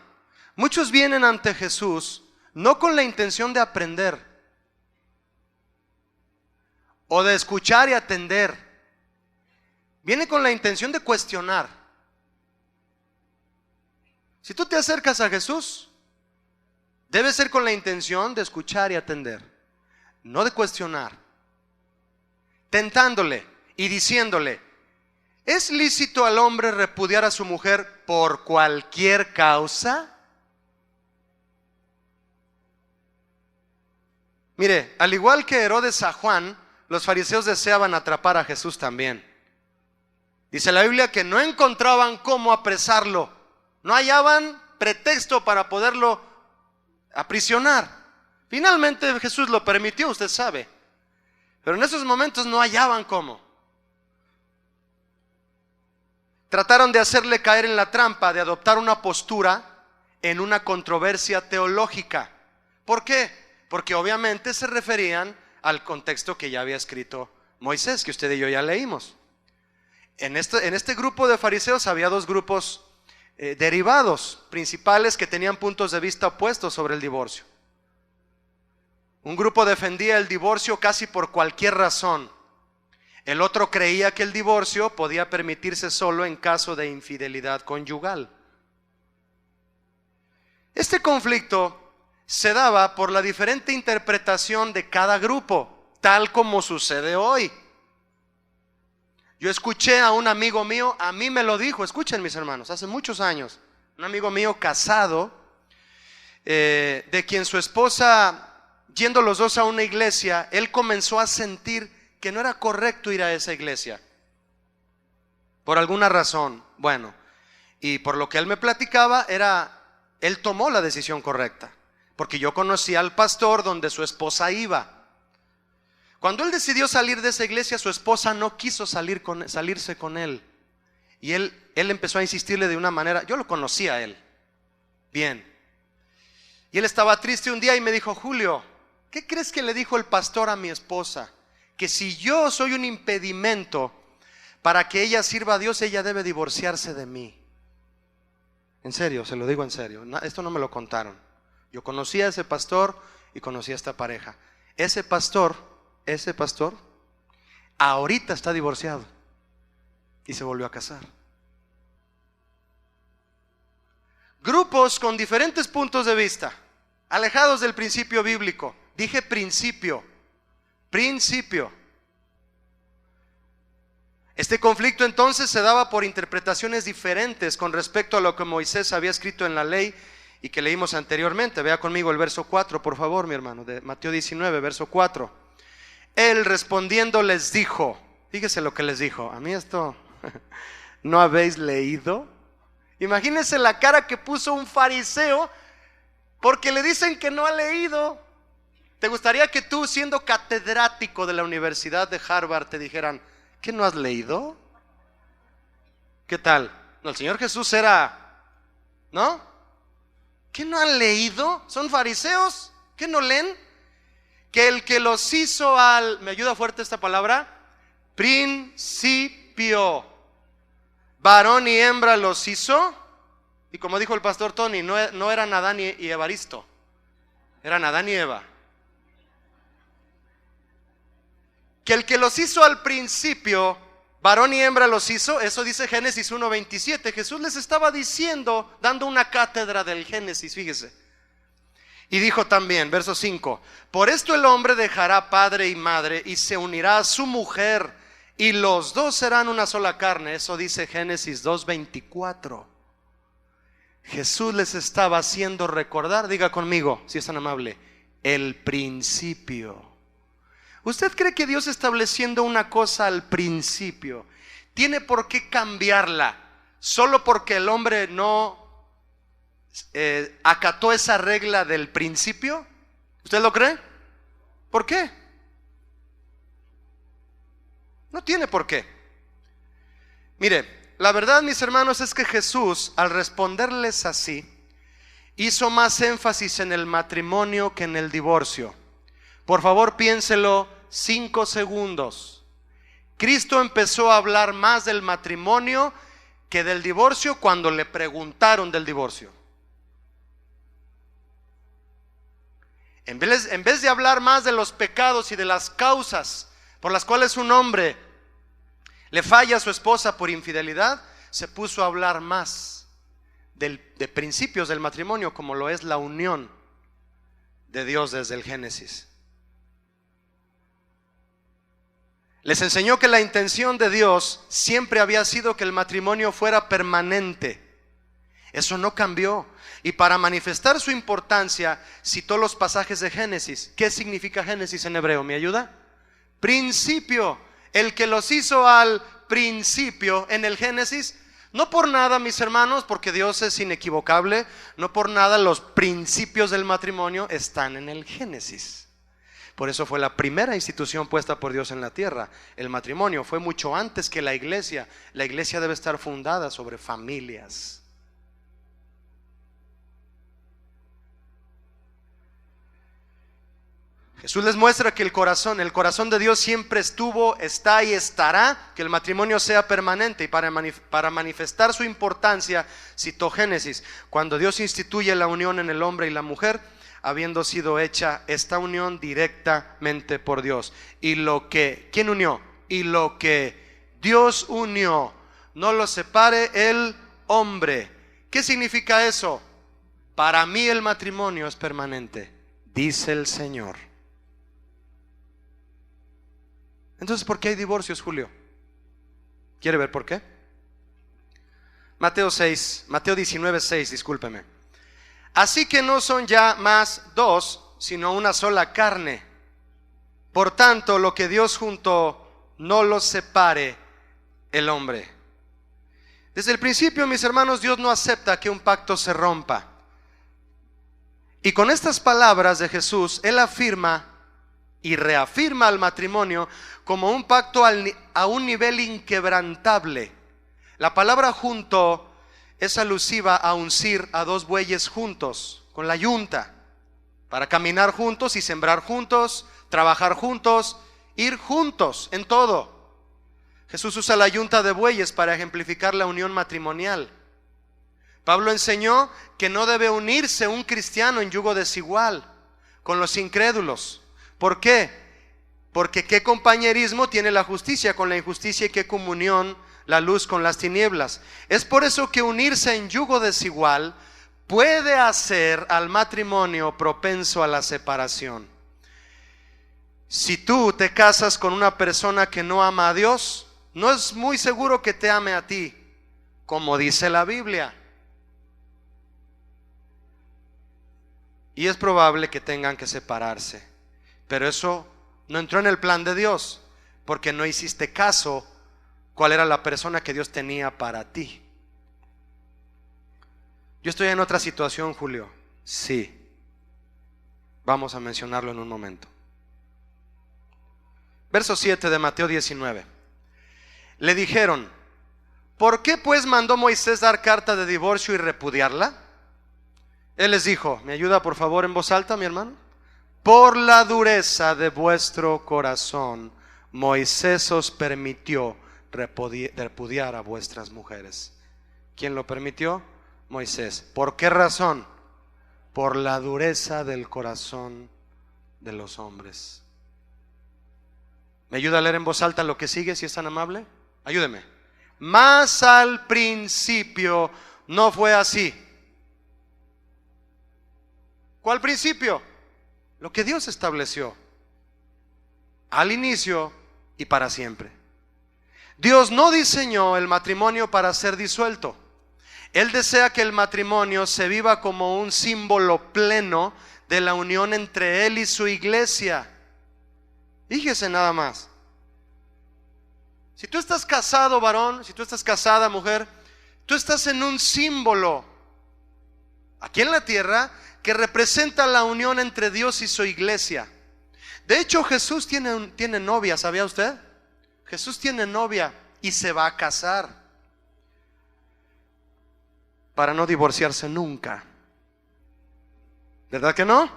S1: muchos vienen ante Jesús no con la intención de aprender o de escuchar y atender. Vienen con la intención de cuestionar. Si tú te acercas a Jesús, debe ser con la intención de escuchar y atender, no de cuestionar. Tentándole y diciéndole: ¿Es lícito al hombre repudiar a su mujer por cualquier causa? Mire, al igual que Herodes a Juan, los fariseos deseaban atrapar a Jesús también. Dice la Biblia que no encontraban cómo apresarlo, no hallaban pretexto para poderlo aprisionar. Finalmente Jesús lo permitió, usted sabe, pero en esos momentos no hallaban cómo. Trataron de hacerle caer en la trampa de adoptar una postura en una controversia teológica. ¿Por qué? Porque obviamente se referían al contexto que ya había escrito Moisés, que usted y yo ya leímos. En este grupo de fariseos había dos grupos derivados principales que tenían puntos de vista opuestos sobre el divorcio. Un grupo defendía el divorcio casi por cualquier razón. El otro creía que el divorcio podía permitirse solo en caso de infidelidad conyugal. Este conflicto se daba por la diferente interpretación de cada grupo, tal como sucede hoy. Yo escuché a un amigo mío, a mí me lo dijo, escuchen mis hermanos, hace muchos años, un amigo mío casado, de quien su esposa, yendo los dos a una iglesia, él comenzó a sentir que no era correcto ir a esa iglesia, por alguna razón. Bueno, y por lo que él me platicaba, él tomó la decisión correcta, porque yo conocía al pastor donde su esposa iba. Cuando él decidió salir de esa iglesia, su esposa no quiso salirse con él. Y él empezó a insistirle de una manera, yo lo conocía a él, bien. Y él estaba triste un día y me dijo: Julio, ¿qué crees que le dijo el pastor a mi esposa? Que si yo soy un impedimento para que ella sirva a Dios, ella debe divorciarse de mí. En serio, se lo digo en serio, esto no me lo contaron. Yo conocí a ese pastor y conocí a esta pareja. Ese pastor ahorita está divorciado y se volvió a casar. Grupos con diferentes puntos de vista, alejados del principio bíblico. Dije principio. Este conflicto entonces se daba por interpretaciones diferentes con respecto a lo que Moisés había escrito en la ley y que leímos anteriormente. Vea conmigo el verso 4, por favor, mi hermano, de Mateo 19, verso 4. Él respondiendo les dijo, fíjese lo que les dijo: a mí esto ¿no habéis leído? Imagínense la cara que puso un fariseo porque le dicen que no ha leído. ¿Te gustaría que tú, siendo catedrático de la Universidad de Harvard, te dijeran: ¿qué no has leído? ¿Qué tal? No, el Señor Jesús era, ¿no? ¿Qué no han leído? ¿Son fariseos? ¿Qué no leen? Que el que los hizo ¿me ayuda fuerte esta palabra? Principio. Varón y hembra los hizo. Y como dijo el pastor Tony, no eran Adán y Evaristo, eran Adán y Eva. Que el que los hizo al principio, varón y hembra los hizo, eso dice Génesis 1:27. Jesús les estaba diciendo, dando una cátedra del Génesis, fíjese. Y dijo también, verso 5: por esto el hombre dejará padre y madre y se unirá a su mujer, y los dos serán una sola carne. Eso dice Génesis 2:24. Jesús les estaba haciendo recordar, diga conmigo, si es tan amable, el principio. ¿Usted cree que Dios, estableciendo una cosa al principio, tiene por qué cambiarla solo porque el hombre no acató esa regla del principio? ¿Usted lo cree? ¿Por qué? No tiene por qué. Mire, la verdad, mis hermanos, es que Jesús, al responderles así, hizo más énfasis en el matrimonio que en el divorcio. Por favor, piénselo 5 segundos. Cristo empezó a hablar más del matrimonio que del divorcio cuando le preguntaron del divorcio. En vez de hablar más de los pecados y de las causas por las cuales un hombre le falla a su esposa por infidelidad, se puso a hablar más de principios del matrimonio, como lo es la unión de Dios desde el Génesis. Les enseñó que la intención de Dios siempre había sido que el matrimonio fuera permanente. Eso no cambió. Y para manifestar su importancia, citó los pasajes de Génesis. ¿Qué significa Génesis en hebreo? ¿Me ayuda? Principio. El que los hizo al principio en el Génesis. No por nada, mis hermanos, porque Dios es inequivocable, no por nada los principios del matrimonio están en el Génesis. Por eso fue la primera institución puesta por Dios en la tierra. El matrimonio fue mucho antes que la iglesia. La iglesia debe estar fundada sobre familias. Jesús les muestra que el corazón de Dios siempre estuvo, está y estará, que el matrimonio sea permanente. Y para manifestar su importancia, citó Génesis, cuando Dios instituye la unión en el hombre y la mujer, habiendo sido hecha esta unión directamente por Dios. ¿Quién unió? Y lo que Dios unió, no lo separe el hombre. ¿Qué significa eso? Para mí el matrimonio es permanente, dice el Señor. Entonces, ¿por qué hay divorcios, Julio? ¿Quiere ver por qué? Mateo 19:6, discúlpeme. Así que no son ya más dos, sino una sola carne. Por tanto, lo que Dios juntó, no lo separe el hombre. Desde el principio, mis hermanos, Dios no acepta que un pacto se rompa. Y con estas palabras de Jesús, Él afirma y reafirma al matrimonio como un pacto a un nivel inquebrantable. La palabra junto es alusiva a uncir a dos bueyes juntos con la yunta, para caminar juntos y sembrar juntos, trabajar juntos, ir juntos en todo. Jesús usa la yunta de bueyes para ejemplificar la unión matrimonial. Pablo enseñó que no debe unirse un cristiano en yugo desigual con los incrédulos. ¿Por qué? Porque qué compañerismo tiene la justicia con la injusticia y qué comunión la luz con las tinieblas. Es por eso que unirse en yugo desigual puede hacer al matrimonio propenso a la separación. Si tú te casas con una persona que no ama a Dios, no es muy seguro que te ame a ti, como dice la Biblia. Y es probable que tengan que separarse. Pero eso no entró en el plan de Dios, porque no hiciste caso cuál era la persona que Dios tenía para ti. Yo estoy en otra situación, Julio. Sí. Vamos a mencionarlo en un momento. Verso 7 de Mateo 19. Le dijeron: ¿por qué pues mandó Moisés dar carta de divorcio y repudiarla? Él les dijo, ¿me ayuda por favor en voz alta, mi hermano? Por la dureza de vuestro corazón, Moisés os permitió repudiar a vuestras mujeres. ¿Quién lo permitió? Moisés. ¿Por qué razón? Por la dureza del corazón de los hombres. ¿Me ayuda a leer en voz alta lo que sigue, si es tan amable? Ayúdeme. Mas al principio no fue así. ¿Cuál principio? Lo que Dios estableció al inicio y para siempre. Dios no diseñó el matrimonio para ser disuelto. Él desea que el matrimonio se viva como un símbolo pleno de la unión entre Él y su iglesia. Fíjese nada más. Si tú estás casado, varón, si tú estás casada, mujer, tú estás en un símbolo aquí en la tierra que representa la unión entre Dios y su iglesia. De hecho, Jesús tiene novia, ¿sabía usted? Jesús tiene novia y se va a casar para no divorciarse nunca. ¿Verdad que no?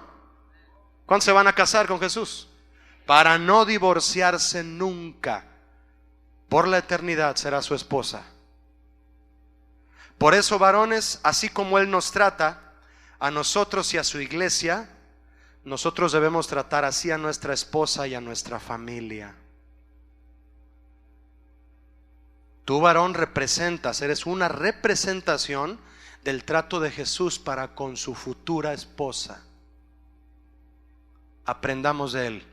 S1: ¿Cuándo se van a casar con Jesús? Para no divorciarse nunca. Por la eternidad será su esposa. Por eso, varones, así como Él nos trata a nosotros y a su iglesia, nosotros debemos tratar así a nuestra esposa y a nuestra familia. Tú, varón, representas, eres una representación del trato de Jesús para con su futura esposa. Aprendamos de Él.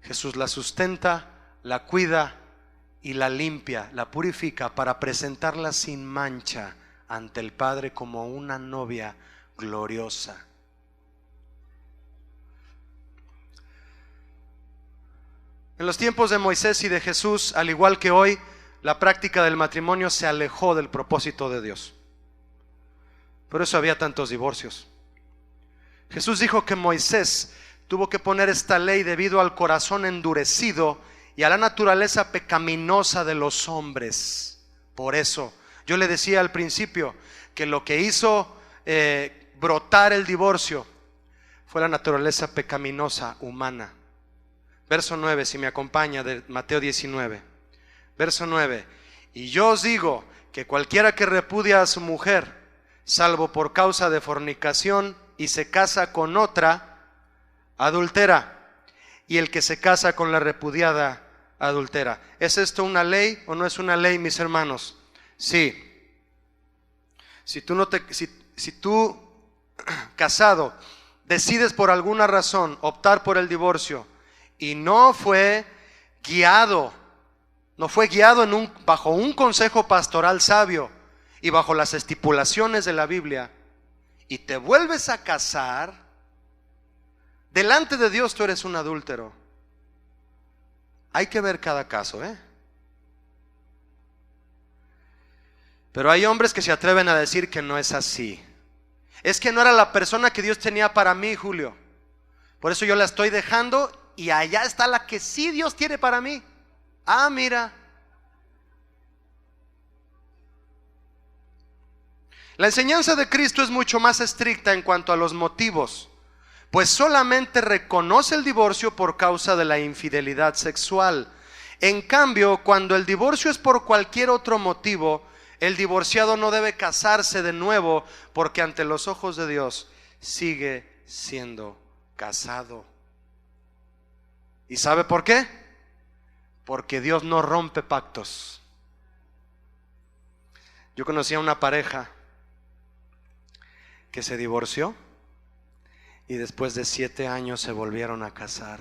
S1: Jesús la sustenta, la cuida y la limpia, la purifica para presentarla sin mancha ante el Padre como una novia gloriosa. En los tiempos de Moisés y de Jesús, al igual que hoy, la práctica del matrimonio se alejó del propósito de Dios. Por eso había tantos divorcios. Jesús dijo que Moisés tuvo que poner esta ley debido al corazón endurecido y a la naturaleza pecaminosa de los hombres. Por eso, yo le decía al principio que lo que hizo brotar el divorcio fue la naturaleza pecaminosa humana. Verso 9, si me acompaña, de Mateo 19. Verso 9. Y yo os digo que cualquiera que repudia a su mujer, salvo por causa de fornicación, y se casa con otra, adultera. Y el que se casa con la repudiada, adultera. ¿Es esto una ley o no es una ley, mis hermanos? Sí. Si tú casado decides por alguna razón optar por el divorcio y no fue guiado bajo un consejo pastoral sabio y bajo las estipulaciones de la Biblia, y te vuelves a casar, delante de Dios tú eres un adúltero. Hay que ver cada caso, Pero hay hombres que se atreven a decir que no es así. Es que no era la persona que Dios tenía para mí, Julio. Por eso yo la estoy dejando y allá está la que sí Dios tiene para mí. Ah, mira. La enseñanza de Cristo es mucho más estricta en cuanto a los motivos, pues solamente reconoce el divorcio por causa de la infidelidad sexual. En cambio, cuando el divorcio es por cualquier otro motivo, el divorciado no debe casarse de nuevo, porque ante los ojos de Dios sigue siendo casado. ¿Y sabe por qué? Porque Dios no rompe pactos. Yo conocí a una pareja que se divorció y después de 7 años se volvieron a casar.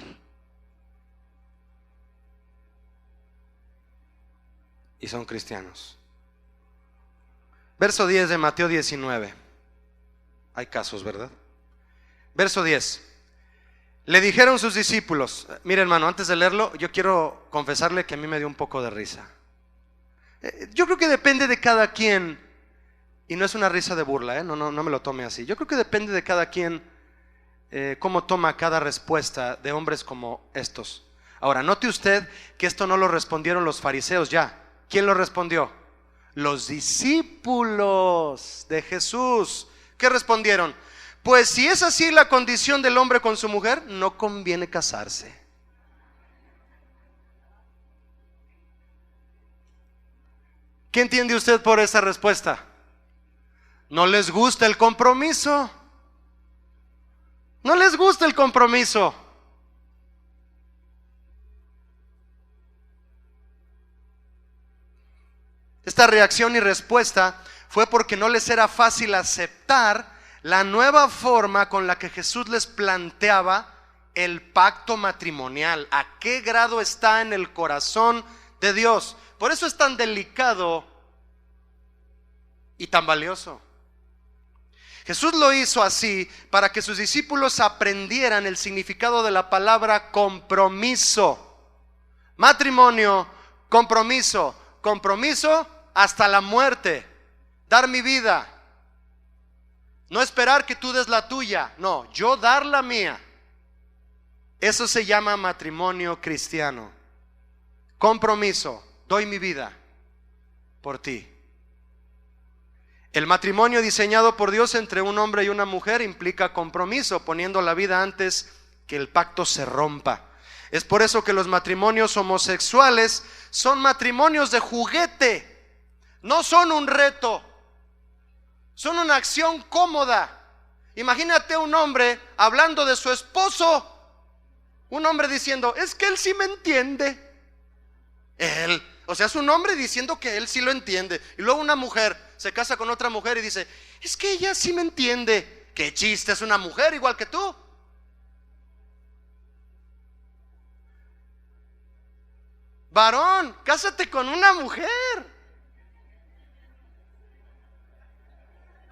S1: Y son cristianos. Verso 10 de Mateo 19. Hay casos, ¿verdad? Verso 10. Le dijeron sus discípulos. Mire, hermano, antes de leerlo, yo quiero confesarle que a mí me dio un poco de risa. Yo creo que depende de cada quien. Y no es una risa de burla, no me lo tome así. Yo creo que depende de cada quien cómo toma cada respuesta de hombres como estos. Ahora, note usted que esto no lo respondieron los fariseos ya. ¿Quién lo respondió? Los discípulos de Jesús. ¿Qué respondieron? Pues si es así la condición del hombre con su mujer, no conviene casarse. ¿Qué entiende usted por esa respuesta? No les gusta el compromiso. No les gusta el compromiso. Esta reacción y respuesta fue porque no les era fácil aceptar la nueva forma con la que Jesús les planteaba el pacto matrimonial. ¿A qué grado está en el corazón de Dios? Por eso es tan delicado y tan valioso. Jesús lo hizo así para que sus discípulos aprendieran el significado de la palabra compromiso. Matrimonio, compromiso. Compromiso hasta la muerte. Dar mi vida. No esperar que tú des la tuya. No, yo dar la mía. Eso se llama matrimonio cristiano. Compromiso. Doy mi vida por ti. El matrimonio diseñado por Dios entre un hombre y una mujer implica compromiso, poniendo la vida antes que el pacto se rompa. Es por eso que los matrimonios homosexuales son matrimonios de juguete. No son un reto. Son una acción cómoda. Imagínate un hombre hablando de su esposo. Un hombre diciendo, es que él sí me entiende. Es un hombre diciendo que él sí lo entiende. Y luego una mujer se casa con otra mujer y dice, es que ella sí me entiende. Qué chiste, es una mujer igual que tú. Varón, cásate con una mujer.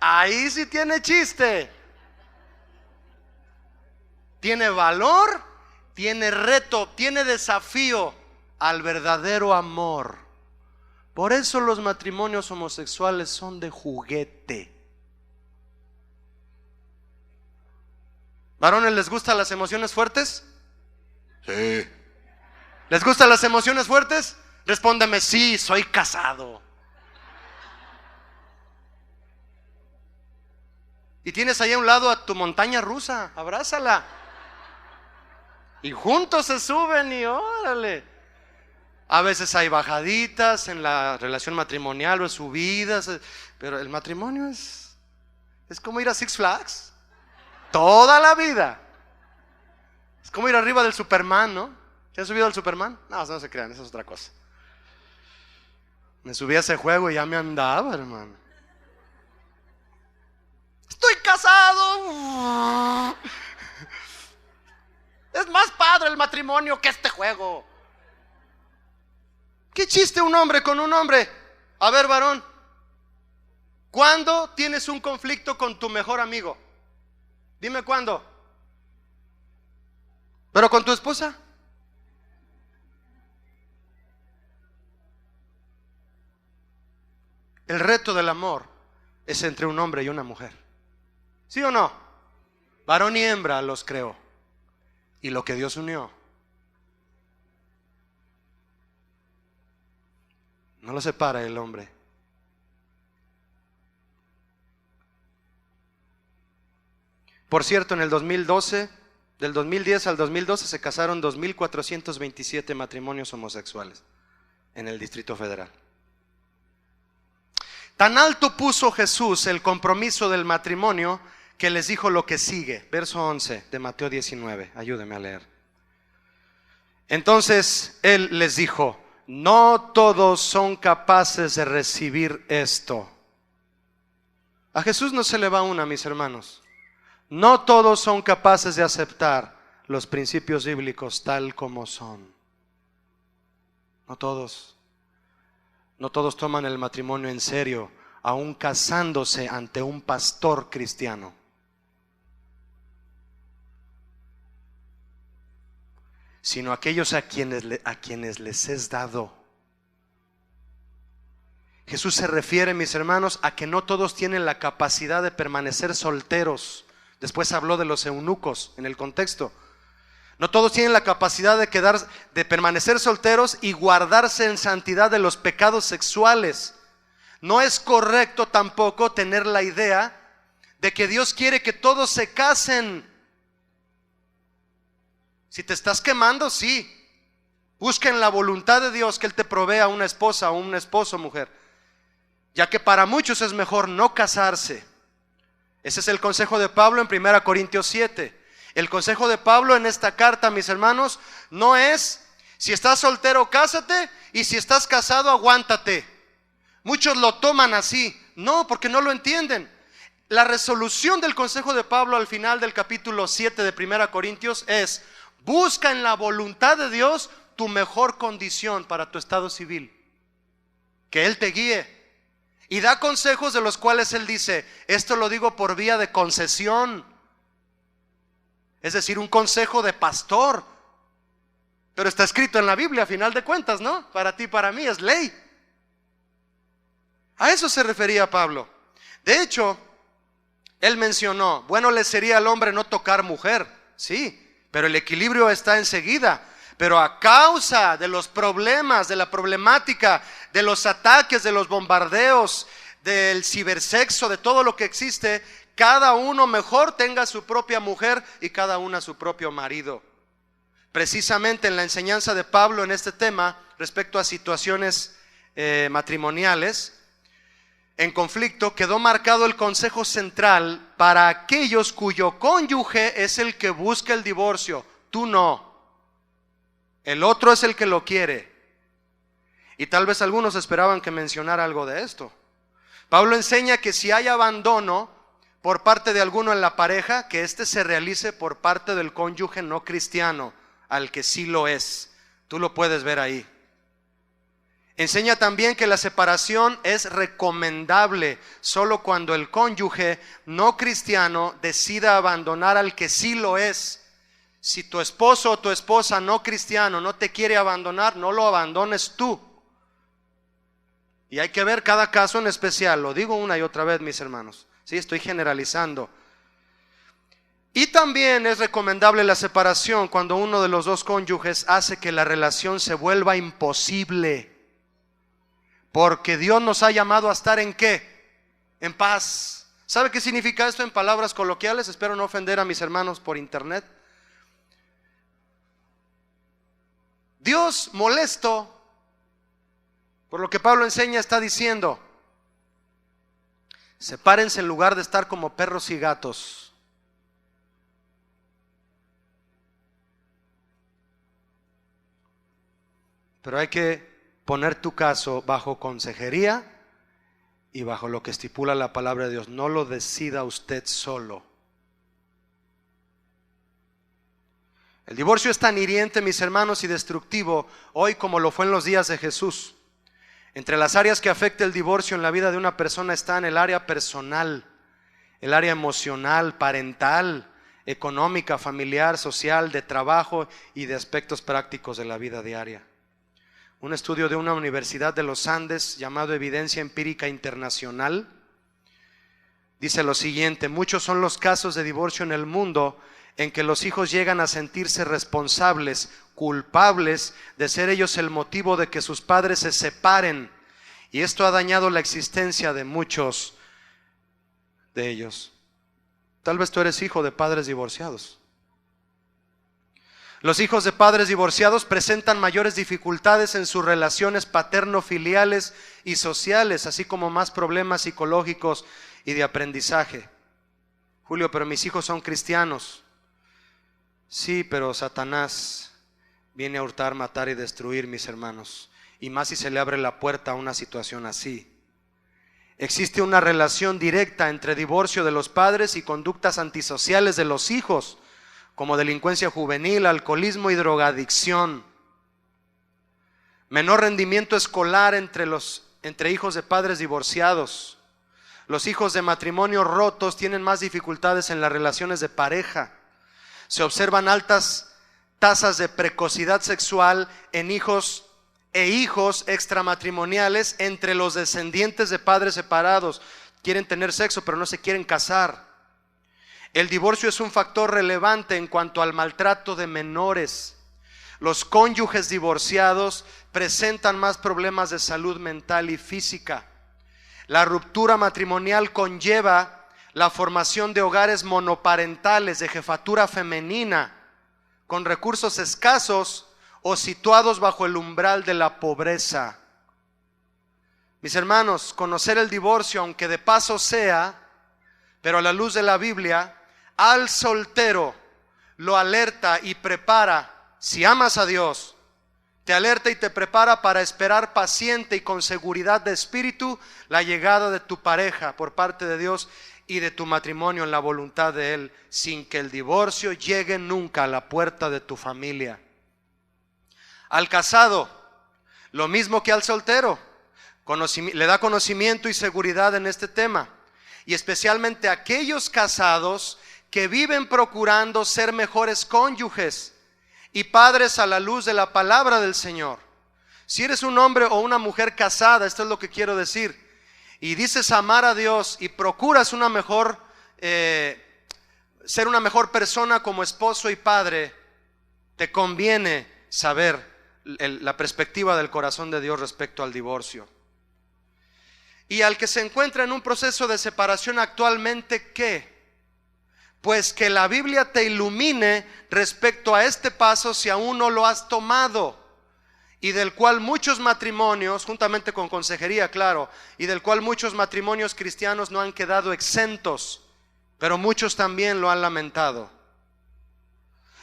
S1: Ahí sí tiene chiste. Tiene valor, tiene reto, tiene desafío al verdadero amor. Por eso los matrimonios homosexuales son de juguete. ¿Varones les gustan las emociones fuertes? Sí. ¿Les gustan las emociones fuertes? Respóndeme, sí, soy casado. Y tienes ahí a un lado a tu montaña rusa, abrázala. Y juntos se suben y órale. A veces hay bajaditas en la relación matrimonial o subidas, pero el matrimonio es como ir a Six Flags toda la vida. Es como ir arriba del Superman, ¿no? ¿Se han subido al Superman? No se crean, eso es otra cosa. Me subí a ese juego y ya me andaba, hermano. Estoy casado. Es más padre el matrimonio que este juego. ¿Qué chiste un hombre con un hombre? A ver, varón, ¿cuándo tienes un conflicto con tu mejor amigo? Dime cuándo. ¿Pero con tu esposa? El reto del amor es entre un hombre y una mujer. ¿Sí o no? Varón y hembra los creó. Y lo que Dios unió, no lo separa el hombre. Por cierto, en el 2012, del 2010 al 2012 se casaron 2.427 matrimonios homosexuales en el Distrito Federal. Tan alto puso Jesús el compromiso del matrimonio que les dijo lo que sigue. Verso 11 de Mateo 19. Ayúdeme a leer. Entonces Él les dijo: no todos son capaces de recibir esto. A Jesús no se le va una, mis hermanos. No todos son capaces de aceptar los principios bíblicos tal como son. No todos. No todos toman el matrimonio en serio, aún casándose ante un pastor cristiano. Sino aquellos a quienes les es dado. Jesús se refiere, mis hermanos, a que no todos tienen la capacidad de permanecer solteros. Después habló de los eunucos en el contexto. No todos tienen la capacidad de permanecer solteros y guardarse en santidad de los pecados sexuales. No es correcto tampoco tener la idea de que Dios quiere que todos se casen. Si te estás quemando, sí. Busca en la voluntad de Dios que Él te provea una esposa o un esposo, mujer. Ya que para muchos es mejor no casarse. Ese es el consejo de Pablo en 1 Corintios 7. El consejo de Pablo en esta carta, mis hermanos, no es: si estás soltero, cásate, y si estás casado, aguántate. Muchos lo toman así. No, porque no lo entienden. La resolución del consejo de Pablo al final del capítulo 7 de 1 Corintios es: busca en la voluntad de Dios tu mejor condición para tu estado civil. Que Él te guíe. Y da consejos de los cuales Él dice: esto lo digo por vía de concesión. Es decir, un consejo de pastor. Pero está escrito en la Biblia a final de cuentas, ¿no? Para ti y para mí es ley. A eso se refería Pablo. De hecho, él mencionó: bueno le sería al hombre no tocar mujer. Sí, pero el equilibrio está enseguida. Pero a causa de los problemas, de la problemática, de los ataques, de los bombardeos, del cibersexo, de todo lo que existe, cada uno mejor tenga su propia mujer y cada una su propio marido. Precisamente en la enseñanza de Pablo en este tema, respecto a situaciones matrimoniales en conflicto, quedó marcado el consejo central para aquellos cuyo cónyuge es el que busca el divorcio. Tú no. El otro es el que lo quiere. Y tal vez algunos esperaban que mencionara algo de esto. Pablo enseña que si hay abandono por parte de alguno en la pareja, que éste se realice por parte del cónyuge no cristiano, al que sí lo es. Tú lo puedes ver ahí. Enseña también que la separación es recomendable solo cuando el cónyuge no cristiano decida abandonar al que sí lo es. Si tu esposo o tu esposa no cristiano no te quiere abandonar, no lo abandones tú. Y hay que ver cada caso en especial, lo digo una y otra vez, mis hermanos. Sí, estoy generalizando. Y también es recomendable la separación cuando uno de los dos cónyuges hace que la relación se vuelva imposible. Porque Dios nos ha llamado a estar ¿en qué? En paz. ¿Sabe qué significa esto en palabras coloquiales? Espero no ofender a mis hermanos por internet. Dios, molesto por lo que Pablo enseña, está diciendo: sepárense en lugar de estar como perros y gatos. Pero hay que poner tu caso bajo consejería y bajo lo que estipula la palabra de Dios. No lo decida usted solo. El divorcio es tan hiriente, mis hermanos, y destructivo hoy como lo fue en los días de Jesús. Entre las áreas que afecta el divorcio en la vida de una persona están el área personal, el área emocional, parental, económica, familiar, social, de trabajo y de aspectos prácticos de la vida diaria. Un estudio de una universidad de los Andes llamado Evidencia Empírica Internacional dice lo siguiente: muchos son los casos de divorcio en el mundo en que los hijos llegan a sentirse responsables, culpables de ser ellos el motivo de que sus padres se separen, y esto ha dañado la existencia de muchos de ellos. Tal vez tú eres hijo de padres divorciados. Los hijos de padres divorciados presentan mayores dificultades en sus relaciones paterno-filiales y sociales, así como más problemas psicológicos y de aprendizaje. Julio, pero mis hijos son cristianos. Sí, pero Satanás viene a hurtar, matar y destruir, mis hermanos. Y más si se le abre la puerta a una situación así. Existe una relación directa entre divorcio de los padres y conductas antisociales de los hijos, como delincuencia juvenil, alcoholismo y drogadicción. Menor rendimiento escolar entre hijos de padres divorciados. Los hijos de matrimonios rotos tienen más dificultades en las relaciones de pareja. Se observan altas tasas de precocidad sexual en hijos extramatrimoniales entre los descendientes de padres separados. Quieren tener sexo, pero no se quieren casar. El divorcio es un factor relevante en cuanto al maltrato de menores. Los cónyuges divorciados presentan más problemas de salud mental y física. La ruptura matrimonial conlleva la formación de hogares monoparentales de jefatura femenina, con recursos escasos o situados bajo el umbral de la pobreza. Mis hermanos, conocer el divorcio, aunque de paso sea, pero a la luz de la Biblia, al soltero lo alerta y prepara. Si amas a Dios, te alerta y te prepara para esperar paciente y con seguridad de espíritu la llegada de tu pareja por parte de Dios y de tu matrimonio en la voluntad de Él, sin que el divorcio llegue nunca a la puerta de tu familia. Al casado, lo mismo que al soltero, le da conocimiento y seguridad en este tema, y especialmente a aquellos casados que viven procurando ser mejores cónyuges y padres a la luz de la palabra del Señor. Si eres un hombre o una mujer casada, esto es lo que quiero decir, y dices amar a Dios y procuras ser una mejor persona como esposo y padre, te conviene saber la perspectiva del corazón de Dios respecto al divorcio. Y al que se encuentra en un proceso de separación actualmente, ¿qué? Pues que la Biblia te ilumine respecto a este paso si aún no lo has tomado, y del cual muchos matrimonios, juntamente con consejería, claro, y del cual muchos matrimonios cristianos no han quedado exentos, pero muchos también lo han lamentado.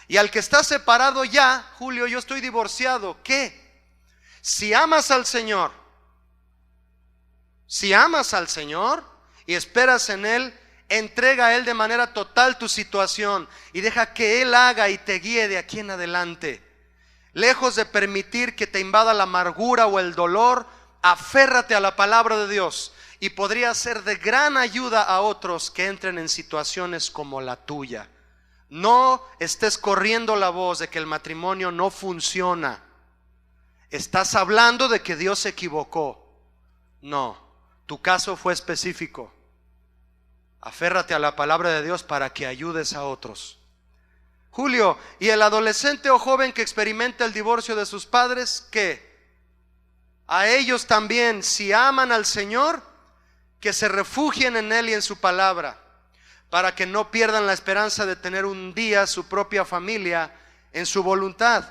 S1: Y al que está separado ya, Julio, yo estoy divorciado, ¿qué? Si amas al Señor y esperas en Él, entrega a Él de manera total tu situación y deja que Él haga y te guíe de aquí en adelante. Lejos de permitir que te invada la amargura o el dolor, aférrate a la palabra de Dios y podría ser de gran ayuda a otros que entren en situaciones como la tuya. No estés corriendo la voz de que el matrimonio no funciona. Estás hablando de que Dios se equivocó. No, tu caso fue específico. Aférrate a la palabra de Dios para que ayudes a otros. Julio, ¿y el adolescente o joven que experimenta el divorcio de sus padres, qué? A ellos también, si aman al Señor, que se refugien en Él y en su palabra, para que no pierdan la esperanza de tener un día su propia familia en su voluntad,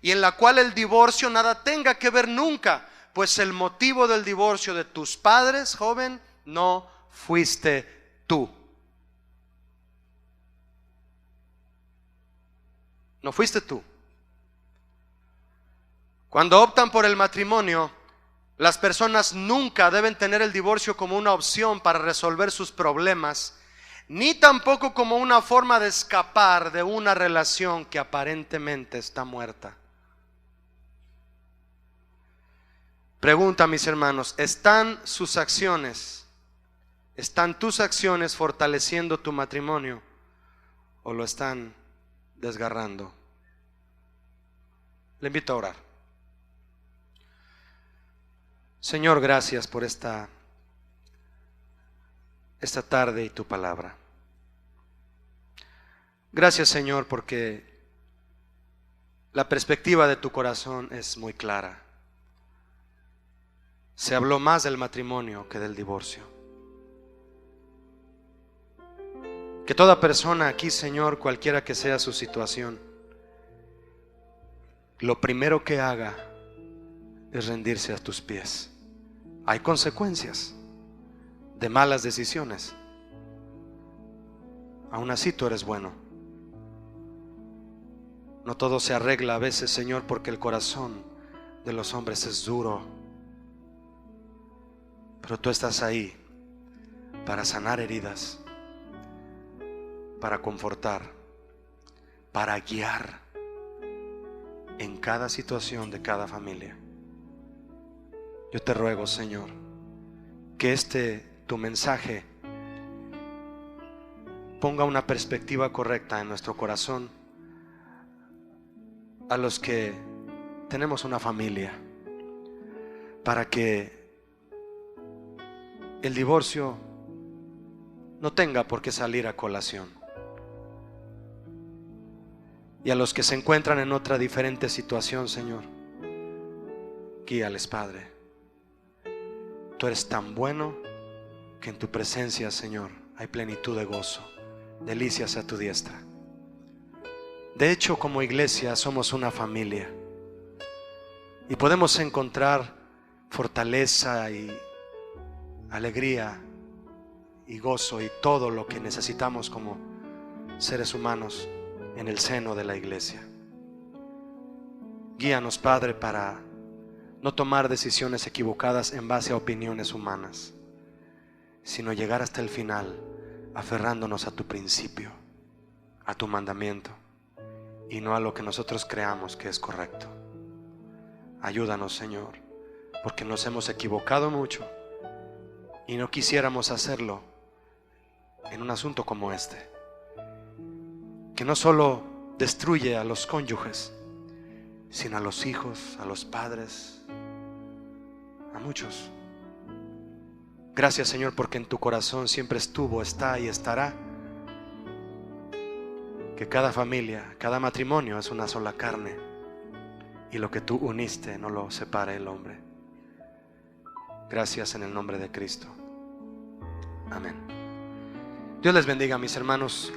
S1: y en la cual el divorcio nada tenga que ver nunca, pues el motivo del divorcio de tus padres, joven, no fuiste tú. No fuiste tú. Cuando optan por el matrimonio, las personas nunca deben tener el divorcio como una opción para resolver sus problemas, ni tampoco como una forma de escapar de una relación que aparentemente está muerta. Pregunta, mis hermanos, ¿están tus acciones fortaleciendo tu matrimonio o lo están desgarrando? Le invito a orar. Señor, gracias por esta tarde y tu palabra. Gracias, Señor, porque la perspectiva de tu corazón es muy clara. Se habló más del matrimonio que del divorcio. Que toda persona aquí, Señor, cualquiera que sea su situación, lo primero que haga es rendirse a tus pies. Hay consecuencias de malas decisiones. Aún así tú eres bueno. No todo se arregla a veces, Señor, porque el corazón de los hombres es duro. Pero tú estás ahí para sanar heridas, para confortar, para guiar en cada situación de cada familia. Yo te ruego, Señor, que tu mensaje ponga una perspectiva correcta en nuestro corazón a los que tenemos una familia, para que el divorcio no tenga por qué salir a colación. Y a los que se encuentran en otra diferente situación, Señor, guíales, Padre. Tú eres tan bueno que en tu presencia, Señor, hay plenitud de gozo, delicias a tu diestra. De hecho, como iglesia somos una familia y podemos encontrar fortaleza y alegría y gozo y todo lo que necesitamos como seres humanos en el seno de la iglesia. Guíanos, Padre, para no tomar decisiones equivocadas en base a opiniones humanas, sino llegar hasta el final aferrándonos a tu principio, a tu mandamiento y no a lo que nosotros creamos que es correcto. Ayúdanos, Señor, porque nos hemos equivocado mucho y no quisiéramos hacerlo en un asunto como este, que no solo destruye a los cónyuges, sino a los hijos, a los padres, a muchos. Gracias, Señor, porque en tu corazón siempre estuvo, está y estará que cada familia, cada matrimonio es una sola carne, y lo que tú uniste no lo separa el hombre. Gracias en el nombre de Cristo. Amén. Dios les bendiga, mis hermanos.